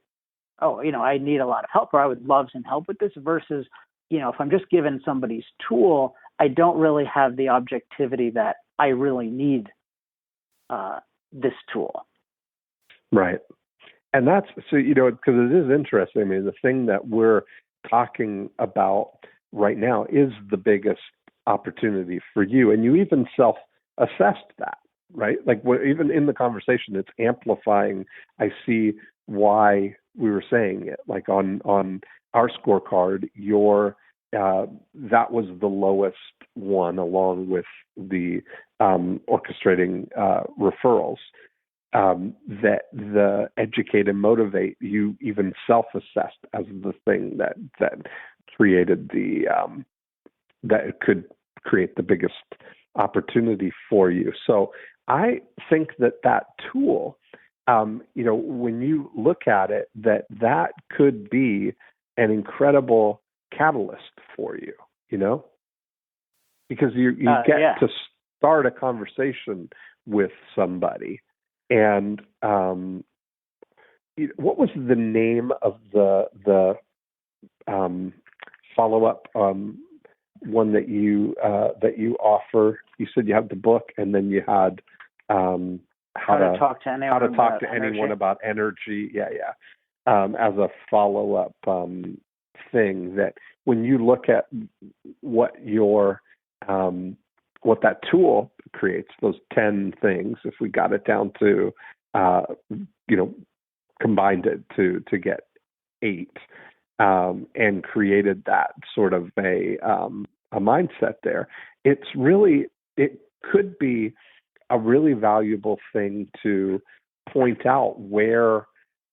a lot of help, or I would love some help with this. Versus, if I'm just given somebody's tool, I don't really have the objectivity that I really need this tool. Right. And that's, so, because it is interesting. I mean, the thing that we're talking about right now is the biggest opportunity for you. And you even self-assessed that, right? Like even in the conversation, it's amplifying. I see why we were saying it. Like on our scorecard, that was the lowest one, along with the orchestrating referrals. That the educate and motivate, you even self-assessed as the thing that created that could create the biggest opportunity for you. So I think that tool, when you look at it, that could be an incredible catalyst for you, because you get to start a conversation with somebody. And what was the name of the follow-up one that you offer? You said you had the book, and then you had how to talk to anyone about energy. Yeah. As a follow-up thing, that when you look at what what that tool creates, those 10 things, if we got it down to, combined it to get 8, and created that sort of a mindset there, it could be a really valuable thing to point out where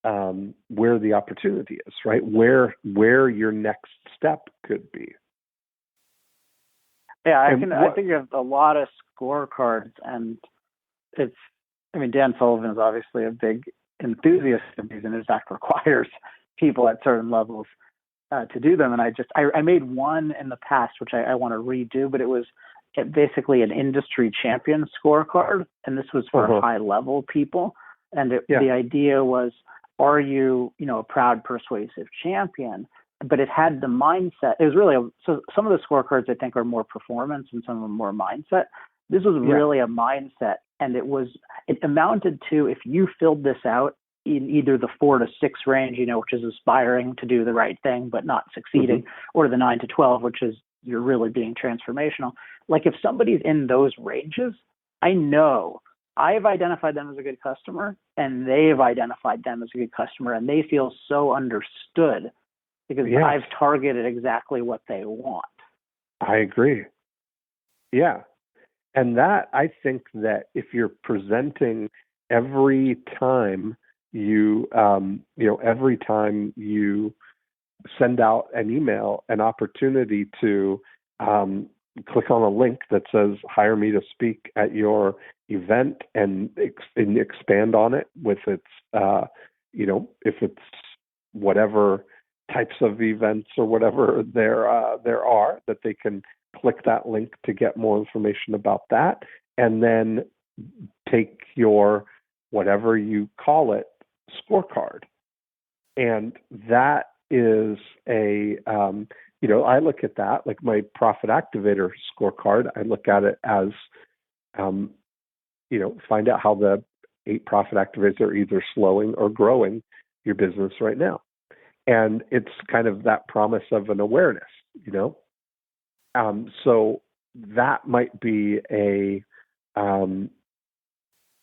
the opportunity is, right? Where your next step could be. Yeah, I think of a lot of scorecards, and Dan Sullivan is obviously a big enthusiast of these, and in fact requires people at certain levels to do them. And I made one in the past, which I want to redo, but it was basically an industry champion scorecard, and this was for high level people. And the idea was, are you, a proud, persuasive champion? But it had the mindset. It was really so some of the scorecards I think are more performance and some of them more mindset. This was really a mindset, and it amounted to, if you filled this out in either the 4 to 6 range, which is aspiring to do the right thing but not succeeding, or the 9 to 12, which is you're really being transformational. Like if somebody's in those ranges, I know I've identified them as a good customer, and they've identified them as a good customer, and they feel so understood because I've targeted exactly what they want. I agree. Yeah. And that, I think that if you're presenting every time you send out an email, an opportunity to click on a link that says, hire me to speak at your event, and expand on it with its, if it's whatever types of events or whatever there are, that they can click that link to get more information about that, and then take your, whatever you call it, scorecard. And that is I look at that like my profit activator scorecard. I look at it as, find out how the 8 profit activators are either slowing or growing your business right now. And it's kind of that promise of an awareness, so that might be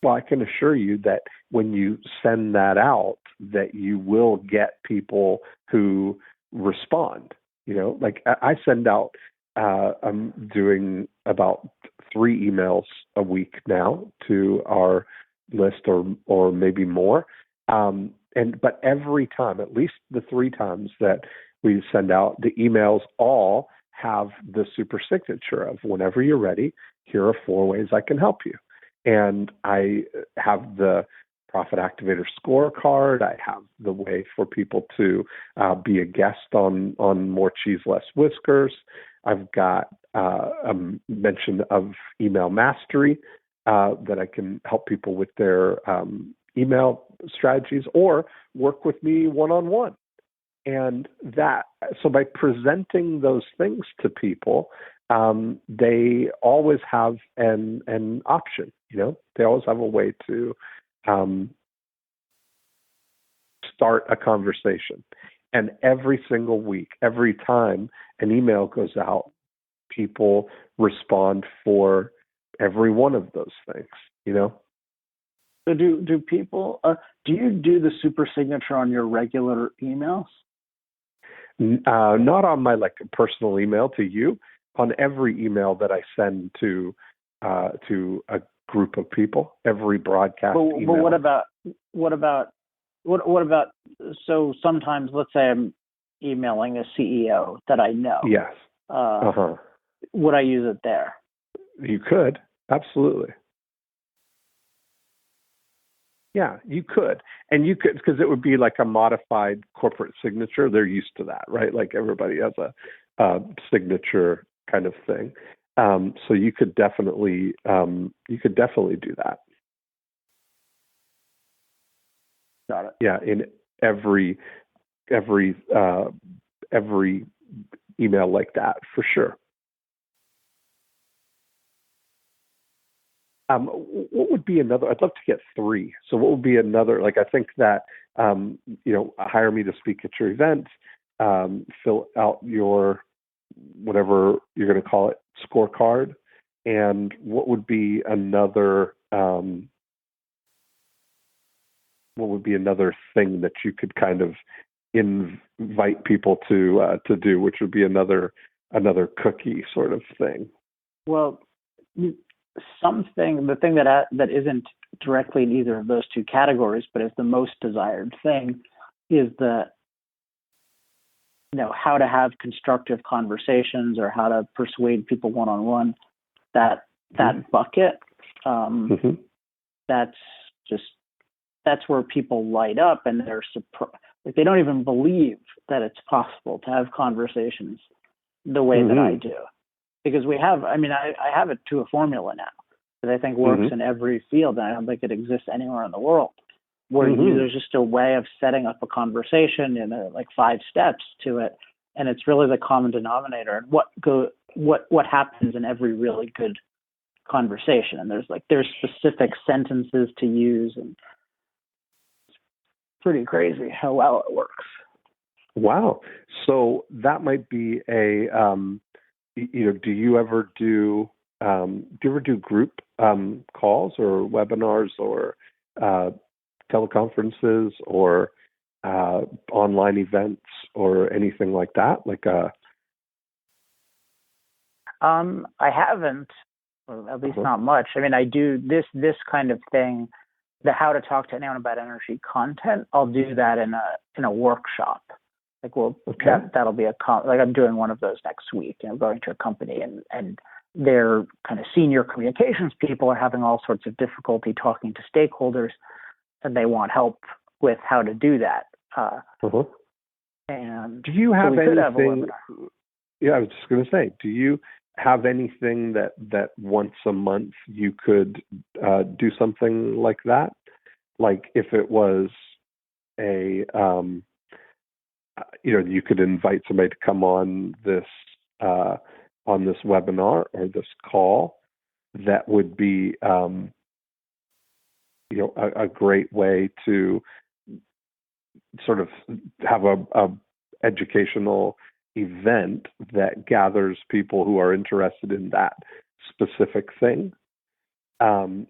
I can assure you that when you send that out, that you will get people who respond. Like I send out, I'm doing about 3 emails a week now to our list, or maybe more. But every time, at least the 3 times that we send out, the emails all have the super signature of, whenever you're ready, here are 4 ways I can help you. And I have the Profit Activator scorecard. I have the way for people to be a guest on More Cheese, Less Whiskers. I've got a mention of email mastery, that I can help people with their email strategies, or work with me one-on-one. And so by presenting those things to people, they always have an option. They always have a way to start a conversation. And every single week, every time an email goes out, people respond for every one of those things, you know? So do people do you do the super signature on your regular emails? Not on my like personal email to you, on every email that I send to a group of people, every broadcast email. But what about so sometimes let's say I'm emailing a CEO that I know. Yes. Would I use it there? You could, absolutely. Yeah, you could. And you could, because it would be like a modified corporate signature. They're used to that, right? Like everybody has a signature kind of thing. So you could definitely do that. Got it. Yeah, in every email like that, for sure. What would be another? I'd love to get three. So what would be another? Like I think that hire me to speak at your event, fill out your whatever you're going to call it scorecard, and what would be another? What would be another thing that you could kind of invite people to do, which would be another cookie sort of thing? Well, the thing that isn't directly in either of those two categories, but is the most desired thing, is how to have constructive conversations or how to persuade people one-on-one. That bucket, that's where people light up, and they're surprised. Like they don't even believe that it's possible to have conversations the way that I do. Because I have it to a formula now that I think works in every field, and I don't think it exists anywhere in the world, where there's just a way of setting up a conversation and like 5 steps to it, and it's really the common denominator and what happens in every really good conversation. And there's specific sentences to use, and it's pretty crazy how well it works. Wow. So that might be a do you ever do group calls or webinars or teleconferences or online events or anything like that? I haven't, or at least not much. I mean, I do this kind of thing, the how to talk to anyone about energy content. I'll do that in a workshop. That'll be I'm doing one of those next week. Going to a company and their kind of senior communications people are having all sorts of difficulty talking to stakeholders, and they want help with how to do that. And do you have anything? Yeah, I was just going to say, do you have anything that once a month you could do something like that? Like if it was a you could invite somebody to come on this webinar or this call, that would be a great way to sort of have a educational event that gathers people who are interested in that specific thing. You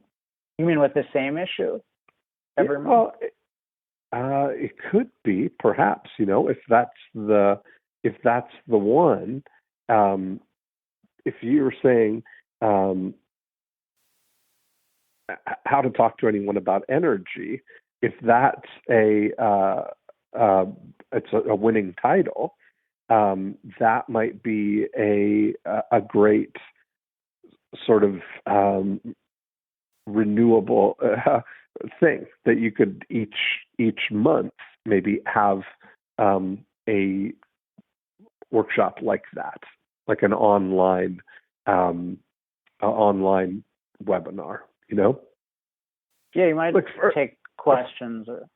mean with the same issue every month? It could be, perhaps, if that's the one. If you're saying how to talk to anyone about energy, if that's it's a winning title, that might be a great sort of renewable thing that you could each month maybe have a workshop like that, like an online webinar. Yeah, you might take questions or.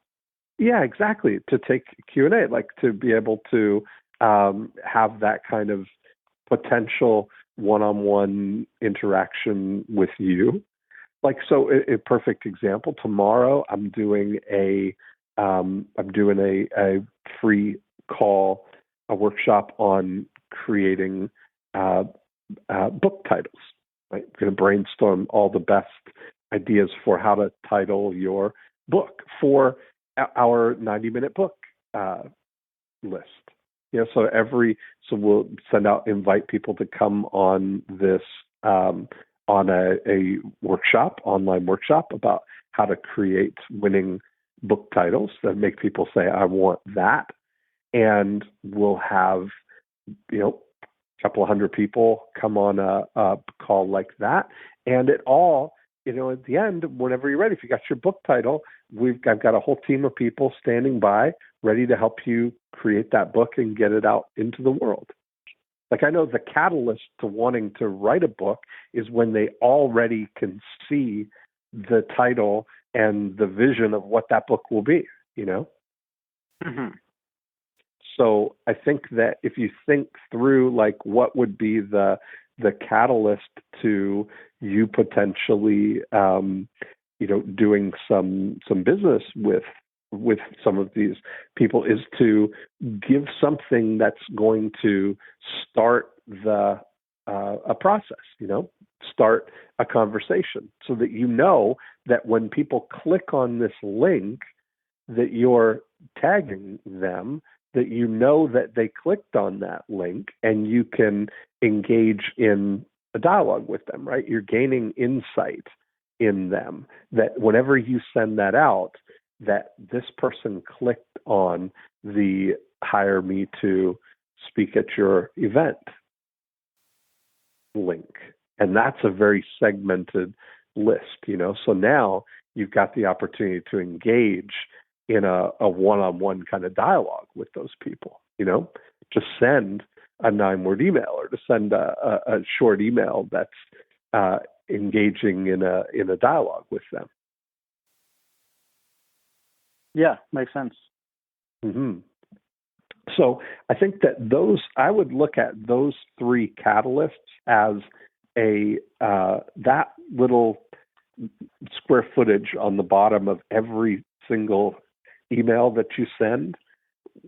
Yeah, exactly. To take Q&A, like to be able to have that kind of potential one-on-one interaction with you. Like, so a perfect example, tomorrow I'm doing a free call, a workshop on creating book titles. Right? We're going to brainstorm all the best ideas for how to title your book for our 90-minute book list. So we'll invite people to come on this on a workshop, online workshop about how to create winning book titles that make people say, I want that. And we'll have, a couple of hundred people come on a call like that. And it all, at the end, whenever you're ready, if you got your book title, I've got a whole team of people standing by ready to help you create that book and get it out into the world. Like, I know the catalyst to wanting to write a book is when they already can see the title and the vision of what that book will be, Mm-hmm. So I think that if you think through, like, what would be the catalyst to you potentially, doing some business with some of these people, is to give something that's going to start a process, start a conversation, so that that when people click on this link, that you're tagging them, that they clicked on that link, and you can engage in a dialogue with them, right? You're gaining insight in them, that whenever you send that out, that this person clicked on the hire me to speak at your event link. And that's a very segmented list, So now you've got the opportunity to engage in a one-on-one kind of dialogue with those people, to send a 9-word email, or to send a short email that's engaging in a dialogue with them. Yeah, makes sense. Mm-hmm. So I think that I would look at those 3 catalysts as that little square footage on the bottom of every single email that you send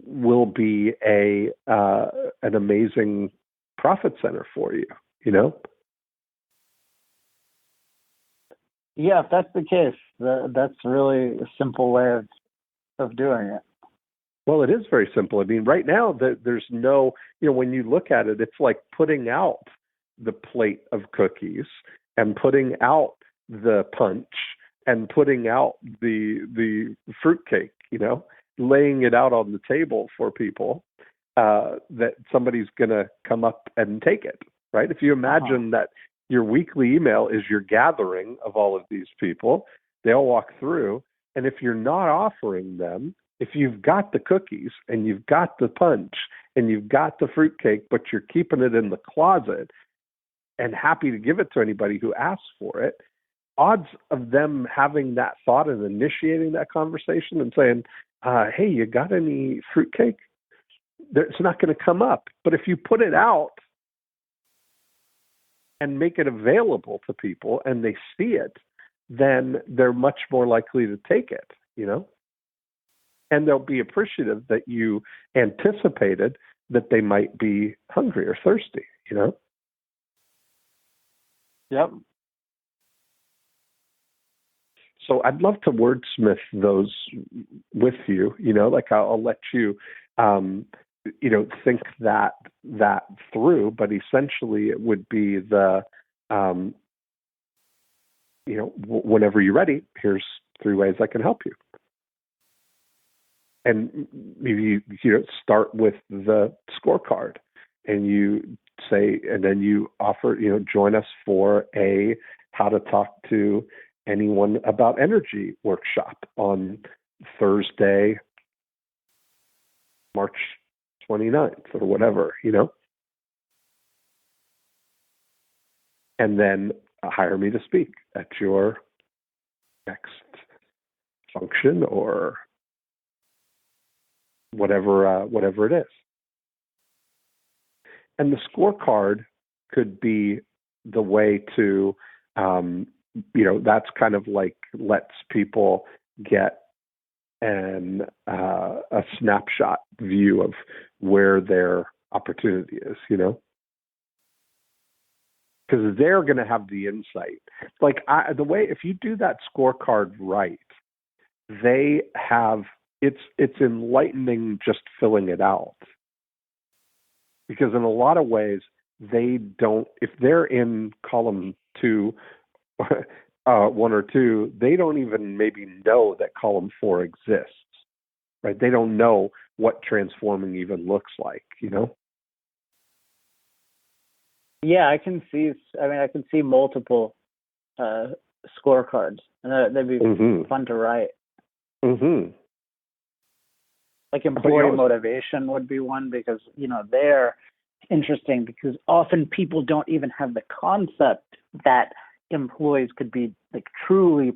will be an amazing profit center for you, Yeah, if that's the case, that's really a simple way of doing it. Well, it is very simple. I mean, right now, there's no, when you look at it, it's like putting out the plate of cookies and putting out the punch and putting out the fruitcake, laying it out on the table for people, that somebody's going to come up and take it, right? If you imagine that your weekly email is your gathering of all of these people, they'll walk through, and if you're not offering them, if you've got the cookies and you've got the punch and you've got the fruitcake, but you're keeping it in the closet and happy to give it to anybody who asks for it, odds of them having that thought and initiating that conversation and saying, hey, you got any fruitcake? It's not going to come up. But if you put it out and make it available to people and they see it, then they're much more likely to take it, And they'll be appreciative that you anticipated that they might be hungry or thirsty, Yep. So I'd love to wordsmith those with you, like I'll let you, think that through, but essentially it would be whenever you're ready, here's 3 ways I can help you. And maybe you start with the scorecard, and you say, and then you offer, join us for a how to talk to anyone about energy workshop on Thursday, March 29th or whatever, and then hire me to speak at your next function or whatever it is. And the scorecard could be the way to, that's kind of like lets people get a snapshot view of where their opportunity is, because they're going to have the insight. Like if you do that scorecard right, they have, it's enlightening just filling it out. Because in a lot of ways, they don't, if they're in column 2, 1 or 2, they don't even maybe know that column 4 exists, right? They don't know what transforming even looks like, Yeah, I can see multiple scorecards, and they'd be fun to write. Mm-hmm. Like employee motivation would be one, because they're interesting because often people don't even have the concept that employees could be like truly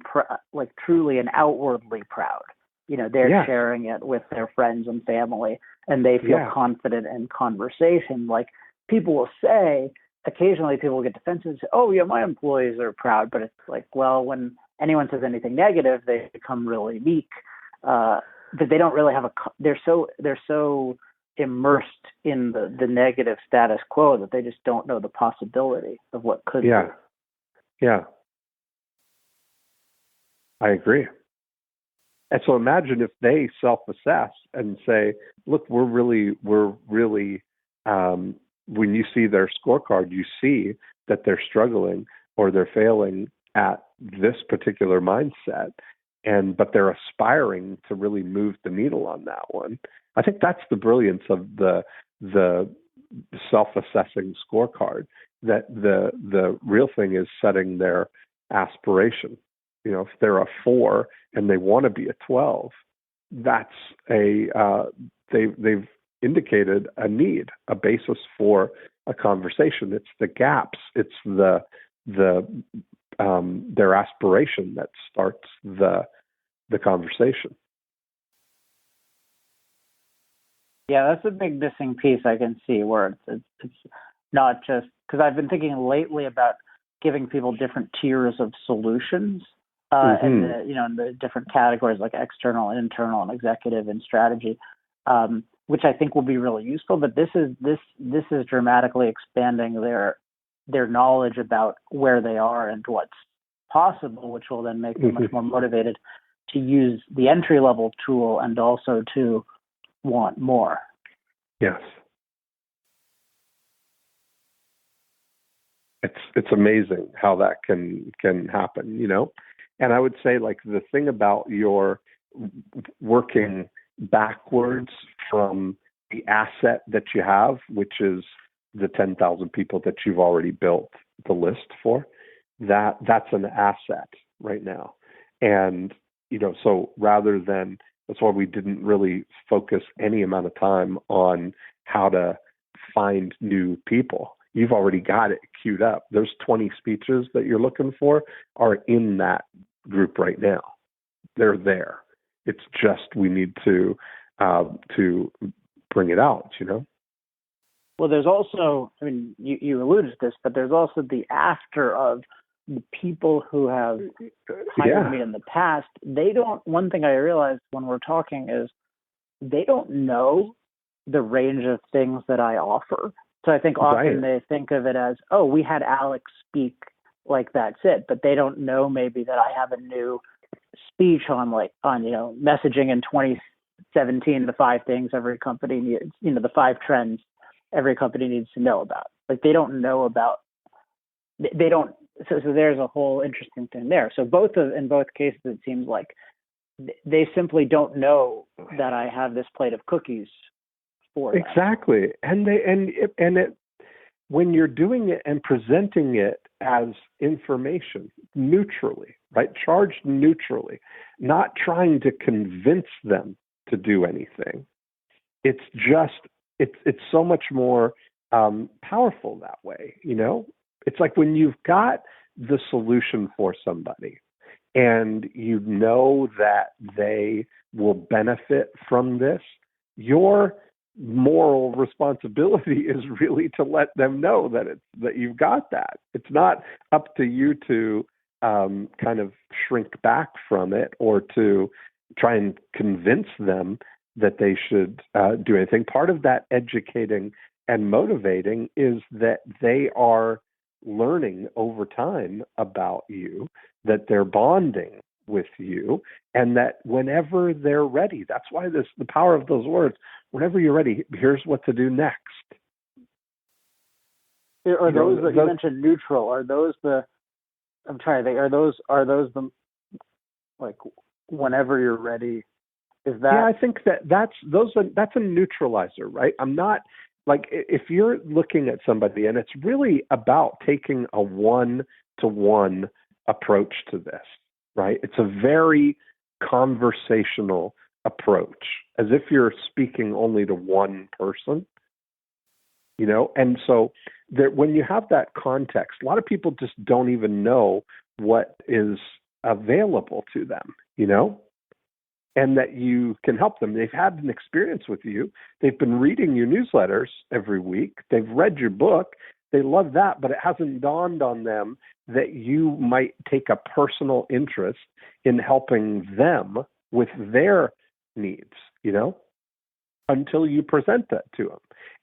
and outwardly proud. They're sharing it with their friends and family, and they feel confident in conversation. Like people will say, occasionally people get defensive and say, "Oh yeah, my employees are proud," but it's like, well, when anyone says anything negative, they become really meek. That they don't really have they're so immersed in the negative status quo that they just don't know the possibility of what could be. Yeah. I agree. And so imagine if they self-assess and say, look, we're really, when you see their scorecard, you see that they're struggling or they're failing at this particular mindset. But they're aspiring to really move the needle on that one. I think that's the brilliance of the self-assessing scorecard. That the real thing is setting their aspiration. If they're a 4 and they want to be a 12, that's they've indicated a need, a basis for a conversation. It's the gaps. It's their aspiration that starts the conversation. Yeah, that's a big missing piece I can see, where it's not just, because I've been thinking lately about giving people different tiers of solutions, and in the different categories like external, internal, and executive and strategy, which I think will be really useful. But this is dramatically expanding their knowledge about where they are and what's possible, which will then make them much more motivated to use the entry level tool and also to want more. Yes. It's amazing how that can happen, And I would say, like, the thing about your working backwards from the asset that you have, which is the 10,000 people that you've already built the list for, that's an asset right now. And, so rather than, that's why we didn't really focus any amount of time on how to find new people. You've already got it queued up. Those 20 speeches that you're looking for are in that group right now. They're there. It's just we need to bring it out, Well, there's also, you alluded to this, but there's also the after of the people who have hired me in the past. One thing I realized when we're talking is they don't know the range of things that I offer. So I think often they think of it as, oh, we had Alex speak, like that's it. But they don't know maybe that I have a new speech on messaging in 2017, the 5 things every company needs, the 5 trends every company needs to know about. Like they don't know about, they don't. So there's a whole interesting thing there. So in both cases, it seems like they simply don't know that I have this plate of cookies for them. Exactly. And when you're doing it and presenting it as information neutrally, right? Charged neutrally, not trying to convince them to do anything. It's so much more powerful that way, It's like when you've got the solution for somebody and you know that they will benefit from this, your moral responsibility is really to let them know that you've got that. It's not up to you to kind of shrink back from it or to try and convince them that they should do anything. Part of that educating and motivating is that they are learning over time about you, that they're bonding with you, and that whenever they're ready, that's why the power of those words, whenever you're ready, here's what to do next. Are those that you mentioned neutral? Are those the? I'm trying to think. Are those the, like, whenever you're ready? Is that? Yeah, I think that's a neutralizer, right? I'm not, like, if you're looking at somebody and it's really about taking a one-to-one approach to this, right? It's a very conversational approach, as if you're speaking only to one person, and so when you have that context, a lot of people just don't even know what is available to them, and that you can help them. They've had an experience with you. They've been reading your newsletters every week. They've read your book. They love that, but it hasn't dawned on them that you might take a personal interest in helping them with their needs, until you present that to them.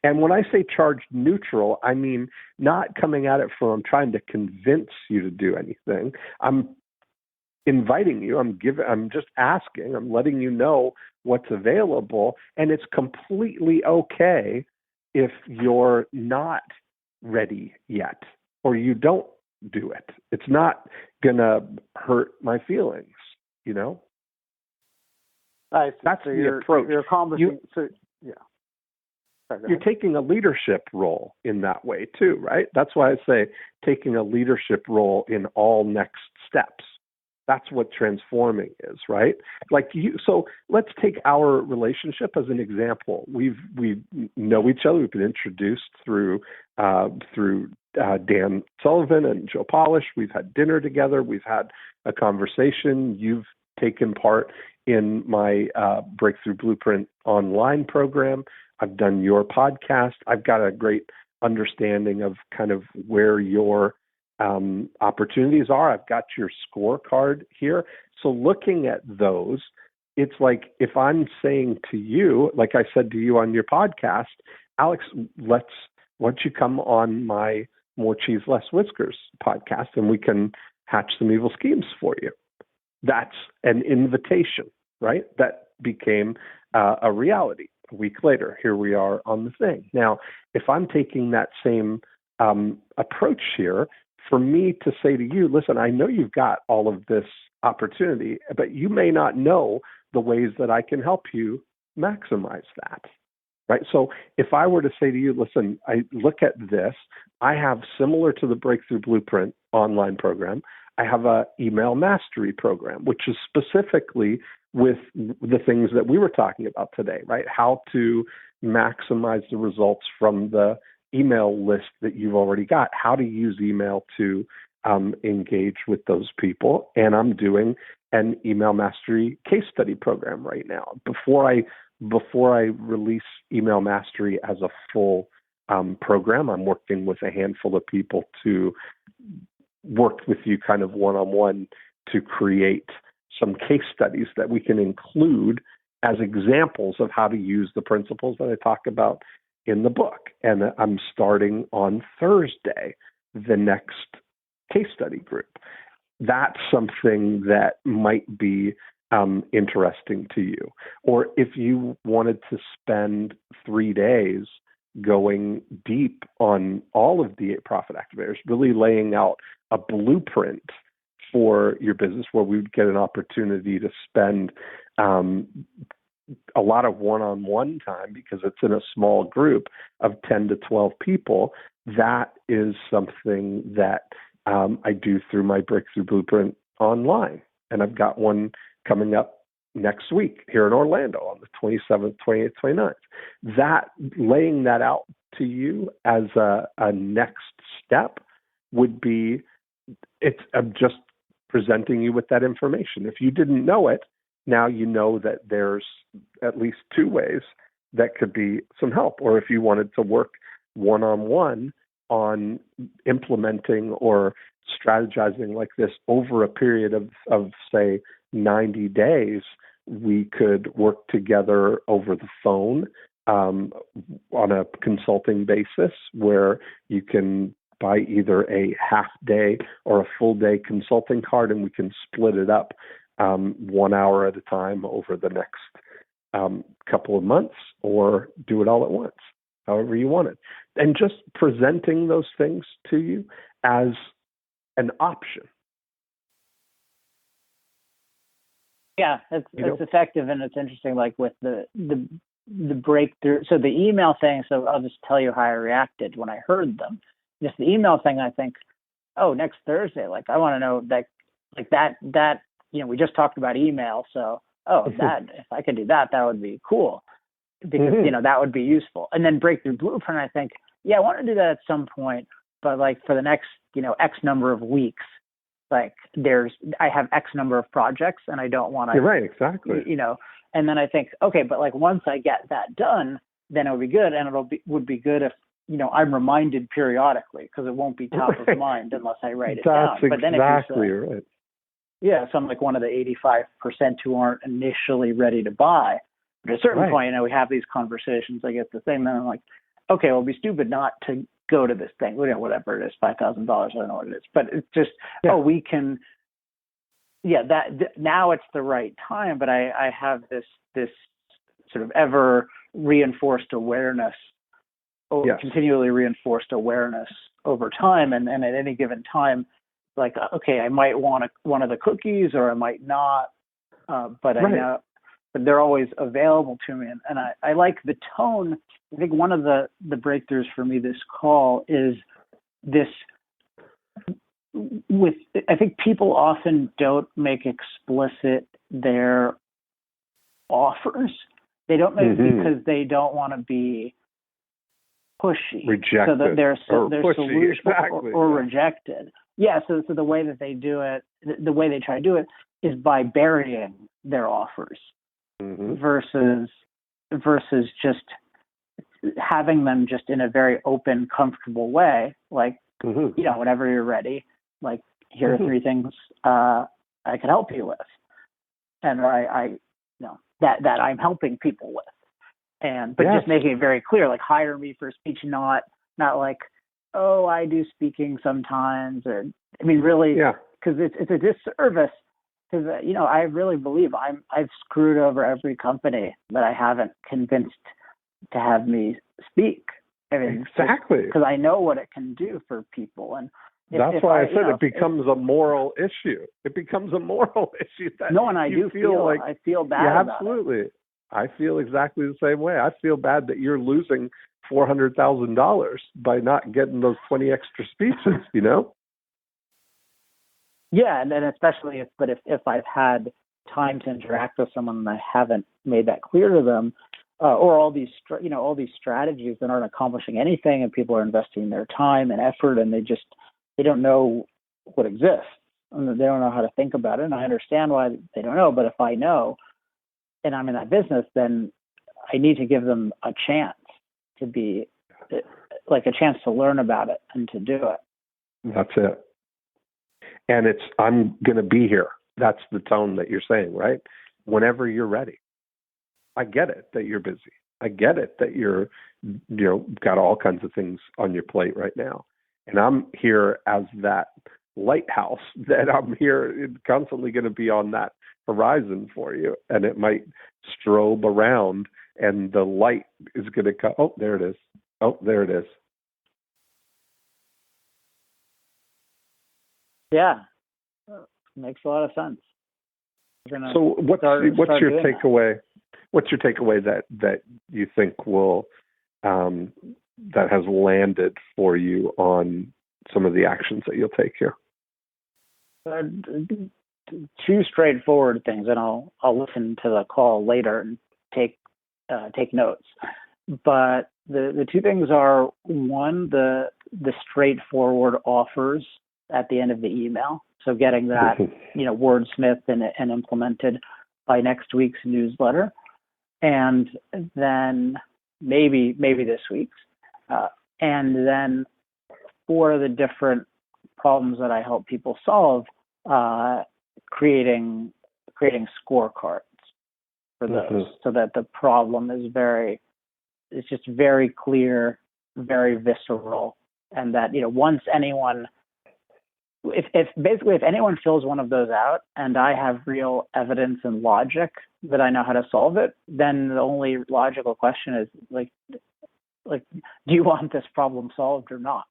And when I say charged neutral, I mean not coming at it from trying to convince you to do anything. I'm inviting you. I'm just asking. I'm letting you know what's available, and it's completely okay if you're not ready yet or you don't do it. It's not gonna hurt my feelings, That's the approach. You're accomplishing. Yeah. You're taking a leadership role in that way too, right? That's why I say taking a leadership role in all next steps. That's what transforming is, right? So let's take our relationship as an example. We know each other. We've been introduced through Dan Sullivan and Joe Polish. We've had dinner together. We've had a conversation. You've taken part in my Breakthrough Blueprint online program. I've done your podcast. I've got a great understanding of kind of where your opportunities are. I've got your scorecard here. So looking at those, it's like if I'm saying to you, like I said to you on your podcast, Alex, why don't you come on my More Cheese, Less Whiskers podcast, and we can hatch some evil schemes for you. That's an invitation, right? That became a reality. A week later, here we are on the thing. Now, if I'm taking that same approach here, for me to say to you, listen, I know you've got all of this opportunity, but you may not know the ways that I can help you maximize that, right? So if I were to say to you, listen, I look at this, I have, similar to the Breakthrough Blueprint online program, I have a email mastery program, which is specifically with the things that we were talking about today, right? How to maximize the results from the email list that you've already got, how to use email to engage with those people. And I'm doing an email mastery case study program right now. Before I release email mastery as a full program, I'm working with a handful of people to work with you kind of one-on-one to create some case studies that we can include as examples of how to use the principles that I talk about in the book. And I'm starting on Thursday, the next case study group. That's something that might be interesting to you. Or if you wanted to spend 3 days going deep on all of the 8 profit activators, really laying out a blueprint for your business, where we would get an opportunity to spend a lot of one-on-one time, because it's in a small group of 10 to 12 people. That is something that I do through my Breakthrough Blueprint online. And I've got one coming up next week here in Orlando on the 27th, 28th, 29th. That, laying that out to you as a next step would be, I'm just presenting you with that information. If you didn't know it, now you know that there's at least 2 ways that could be some help. Or if you wanted to work one-on-one on implementing or strategizing like this over a period of say 90 days, we could work together over the phone on a consulting basis, where you can buy either a half day or a full day consulting card, and we can split it up 1 hour at a time over the next couple of months, or do it all at once, however you want it. And just presenting those things to you as an option. Yeah, it's effective, and it's interesting, like with the breakthrough. So the email thing, so I'll just tell you how I reacted when I heard them. Just the email thing, I think, oh, next Thursday, like I want to know that, like that, we just talked about email. So, that, if I could do that, that would be cool, because, that would be useful. And then breakthrough blueprint, I think, I want to do that at some point, but like for the next, X number of weeks, like I have X number of projects and I don't want to, you're right, exactly. And then I think, okay, but like once I get that done, then it'll be good. And would be good if, I'm reminded periodically, because it won't be top of mind unless I write it down. But then exactly right. Yeah. So I'm like one of the 85% who aren't initially ready to buy. But at a certain point, we have these conversations, I get the thing, then I'm like, okay, well, it'd be stupid not to go to this thing, whatever it is, $5,000, I don't know what it is. But it's just, we can, now it's the right time. But I have this sort of ever reinforced awareness, continually reinforced awareness over time. And at any given time, like, okay, I might want one of the cookies or I might not, but I know, but they're always available to me. And I like the tone. I think one of the breakthroughs for me this call is this I think people often don't make explicit their offers. They don't make because they don't want to be pushy. Rejected. So that their pushy, solution exactly. or rejected. Yeah. So the way that they do it, the way they try to do it is by burying their offers versus just having them just in a very open, comfortable way. Like, whenever you're ready, like, here are 3 things I could help you with. And I that I'm helping people with. But just making it very clear, like, hire me for speech, not like, oh, I do speaking sometimes, or, I mean, really, because it's a disservice, because, I really believe I've screwed over every company that I haven't convinced to have me speak. I mean, exactly. Because I know what it can do for people. And that's why I said it becomes a moral issue. It becomes a moral issue. That no, and I do feel like, I feel bad about absolutely. it. I feel exactly the same way. I feel bad that you're losing $400,000 by not getting those 20 extra speeches, Yeah, and then especially if I've had time to interact with someone and I haven't made that clear to them, or all these strategies that aren't accomplishing anything, and people are investing their time and effort, and they don't know what exists, and they don't know how to think about it. And I understand why they don't know, but if I know, and I'm in that business, then I need to give them a chance to be, like, a chance to learn about it and to do it. That's it. And I'm going to be here. That's the tone that you're saying, right? Whenever you're ready. I get it that you're busy. I get it that you're, got all kinds of things on your plate right now. And I'm here as that lighthouse, that I'm here constantly going to be on that horizon for you. And it might strobe around and the light is going to come. Oh, there it is. Oh, there it is. Yeah. Makes a lot of sense. So what's your takeaway? What's your takeaway that you think will that has landed for you on some of the actions that you'll take here? 2 straightforward things, and I'll listen to the call later and take notes. But the 2 things are, one, the straightforward offers at the end of the email. So getting that wordsmithed and implemented by next week's newsletter. And then maybe this week's, and then for the different problems that I help people solve, creating scorecards for those, so that the problem is it's just very clear, very visceral, and that, once anyone, if anyone fills one of those out and I have real evidence and logic that I know how to solve it, then the only logical question is do you want this problem solved or not?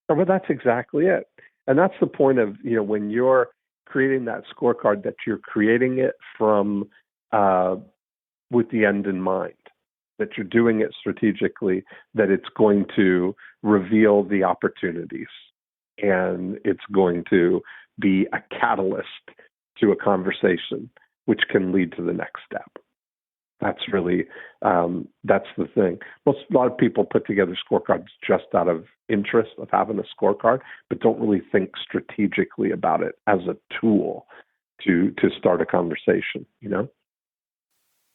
Well, that's exactly it. And that's the point of, when you're creating that scorecard, that you're creating it from with the end in mind, that you're doing it strategically, that it's going to reveal the opportunities and it's going to be a catalyst to a conversation, which can lead to the next step. That's really, that's the thing. A lot of people put together scorecards just out of interest of having a scorecard, but don't really think strategically about it as a tool to start a conversation,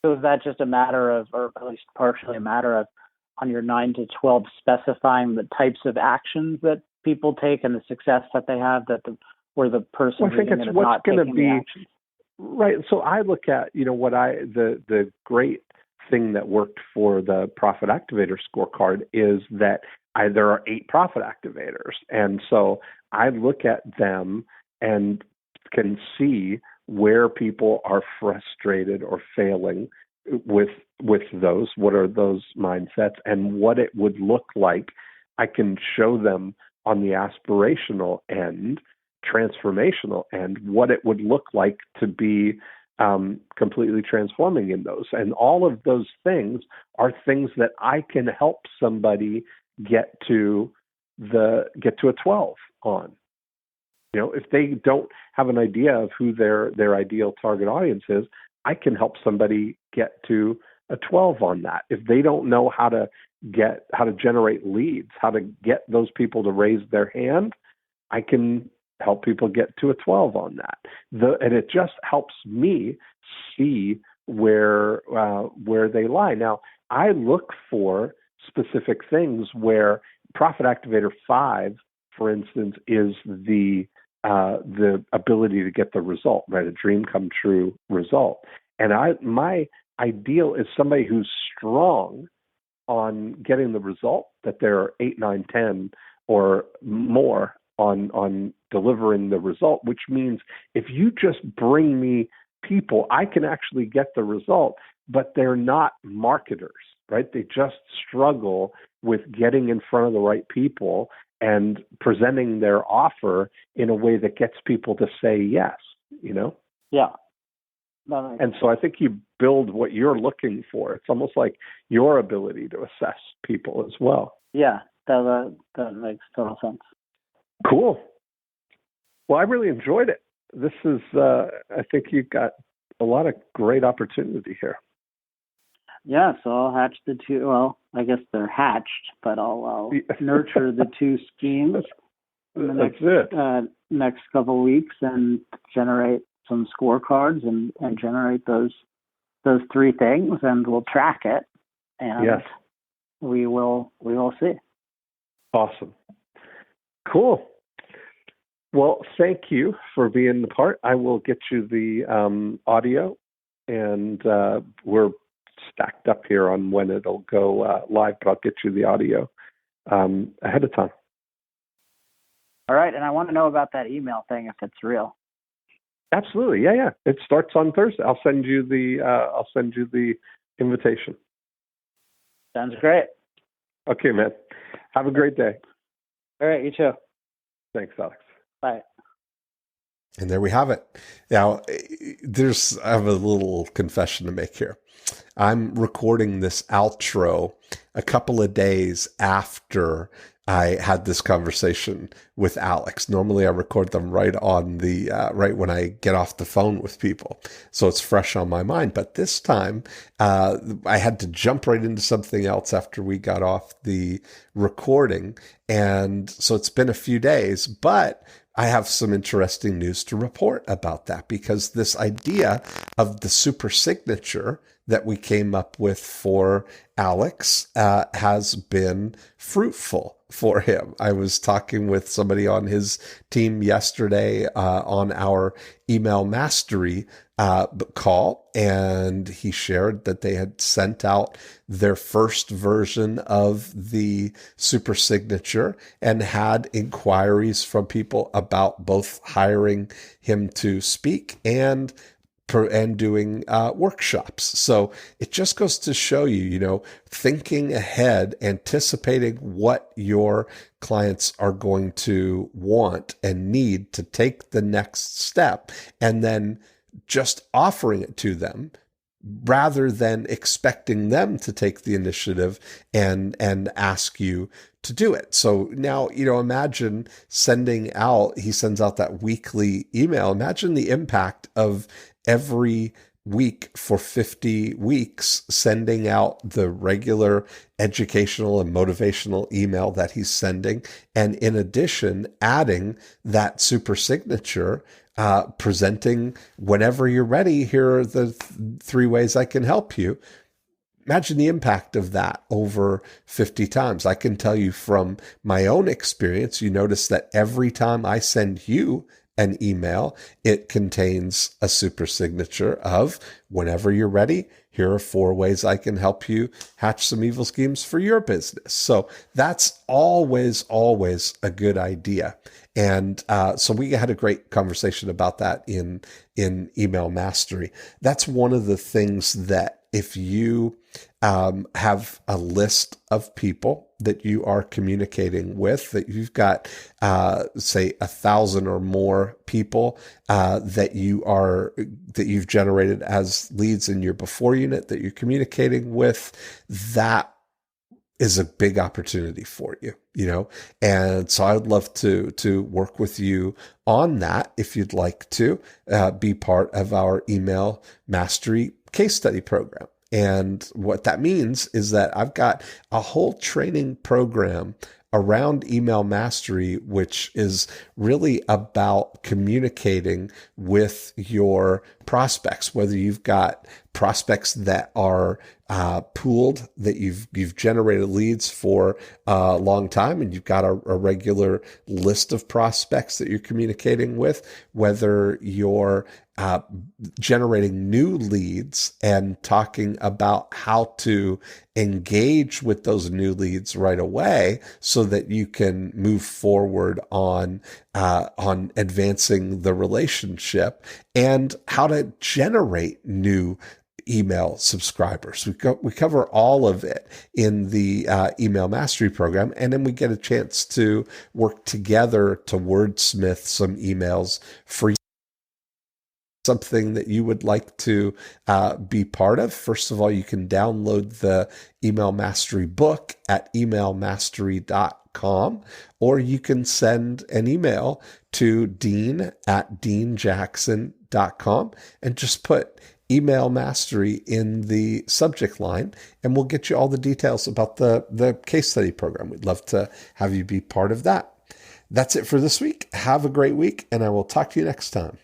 So is that just a matter of, or at least partially a matter of, on your 9 to 12, specifying the types of actions that people take and the success that they have, where the person I think it's what's going to be right. So I look at, the great thing that worked for the Profit Activator scorecard is that there are 8 profit activators. And so I look at them and can see where people are frustrated or failing with those. What are those mindsets and what it would look like? I can show them on the aspirational end, transformational end, what it would look like to be completely transforming in those. And all of those things are things that I can help somebody get to a 12 on. If they don't have an idea of who their ideal target audience is, I can help somebody get to a 12 on that. If they don't know how to generate leads, how to get those people to raise their hand, I can help people get to a 12 on that. And it just helps me see where they lie. Now, I look for specific things where Profit Activator 5, for instance, is the ability to get the result, right? A dream come true result. And my ideal is somebody who's strong on getting the result, that they're 8, 9, 10 or more on delivering the result, which means if you just bring me people, I can actually get the result, but they're not marketers, right? They just struggle with getting in front of the right people and presenting their offer in a way that gets people to say yes, Yeah. And so I think you build what you're looking for. It's almost like your ability to assess people as well. Yeah, that makes total sense. Cool. Well, I really enjoyed it. This is, I think you've got a lot of great opportunity here. Yeah, so I'll hatch the 2. Well, I guess they're hatched, but I'll nurture the 2 schemes in the next couple of weeks and generate some scorecards and generate those 3 things, and we'll track it, and yes, we will see. Awesome. Cool. Well, thank you for being the part. I will get you the audio, and we're stacked up here on when it'll go live, but I'll get you the audio ahead of time. All right, and I want to know about that email thing, if it's real. Absolutely, yeah. It starts on Thursday. I'll send you the invitation. Sounds great. Okay, man. Have a great day. All right, you too. Thanks, Alex. Bye. And there we have it. Now, I have a little confession to make here. I'm recording this outro a couple of days after I had this conversation with Alex. Normally I record them right on the, right when I get off the phone with people. So it's fresh on my mind. But this time, I had to jump right into something else after we got off the recording. And so it's been a few days, but I have some interesting news to report about that, because this idea of the super signature that we came up with for Alex has been fruitful for him. I was talking with somebody on his team yesterday on our email mastery call, and he shared that they had sent out their first version of the super signature and had inquiries from people about both hiring him to speak and doing workshops. So it just goes to show you, thinking ahead, anticipating what your clients are going to want and need to take the next step, and then just offering it to them rather than expecting them to take the initiative and ask you to do it. So now, imagine he sends out that weekly email. Imagine the impact of every week for 50 weeks, sending out the regular educational and motivational email that he's sending. And in addition, adding that super signature, presenting whenever you're ready, here are the 3 ways I can help you. Imagine the impact of that over 50 times. I can tell you from my own experience, you notice that every time I send you an email, it contains a super signature of whenever you're ready, here are 4 ways I can help you hatch some evil schemes for your business. So that's always a good idea. And so we had a great conversation about that in Email Mastery. That's one of the things that if you have a list of people that you are communicating with, that you've got, say, 1,000 or more people that you've generated as leads in your before unit that you're communicating with, that is a big opportunity for you, and so I would love to work with you on that. If you'd like to be part of our Email Mastery case study program. And what that means is that I've got a whole training program around email mastery, which is really about communicating with your prospects, whether you've got prospects that are pooled, that you've generated leads for a long time, and you've got a regular list of prospects that you're communicating with, whether you're generating new leads and talking about how to engage with those new leads right away so that you can move forward on advancing the relationship, and how to generate new email subscribers. We cover all of it in the email mastery program, and then we get a chance to work together to wordsmith some emails for you. Something that you would like to be part of. First of all, you can download the Email Mastery book at emailmastery.com, or you can send an email to dean@deanjackson.com and just put Email Mastery in the subject line, and we'll get you all the details about the case study program. We'd love to have you be part of that. That's it for this week. Have a great week, and I will talk to you next time.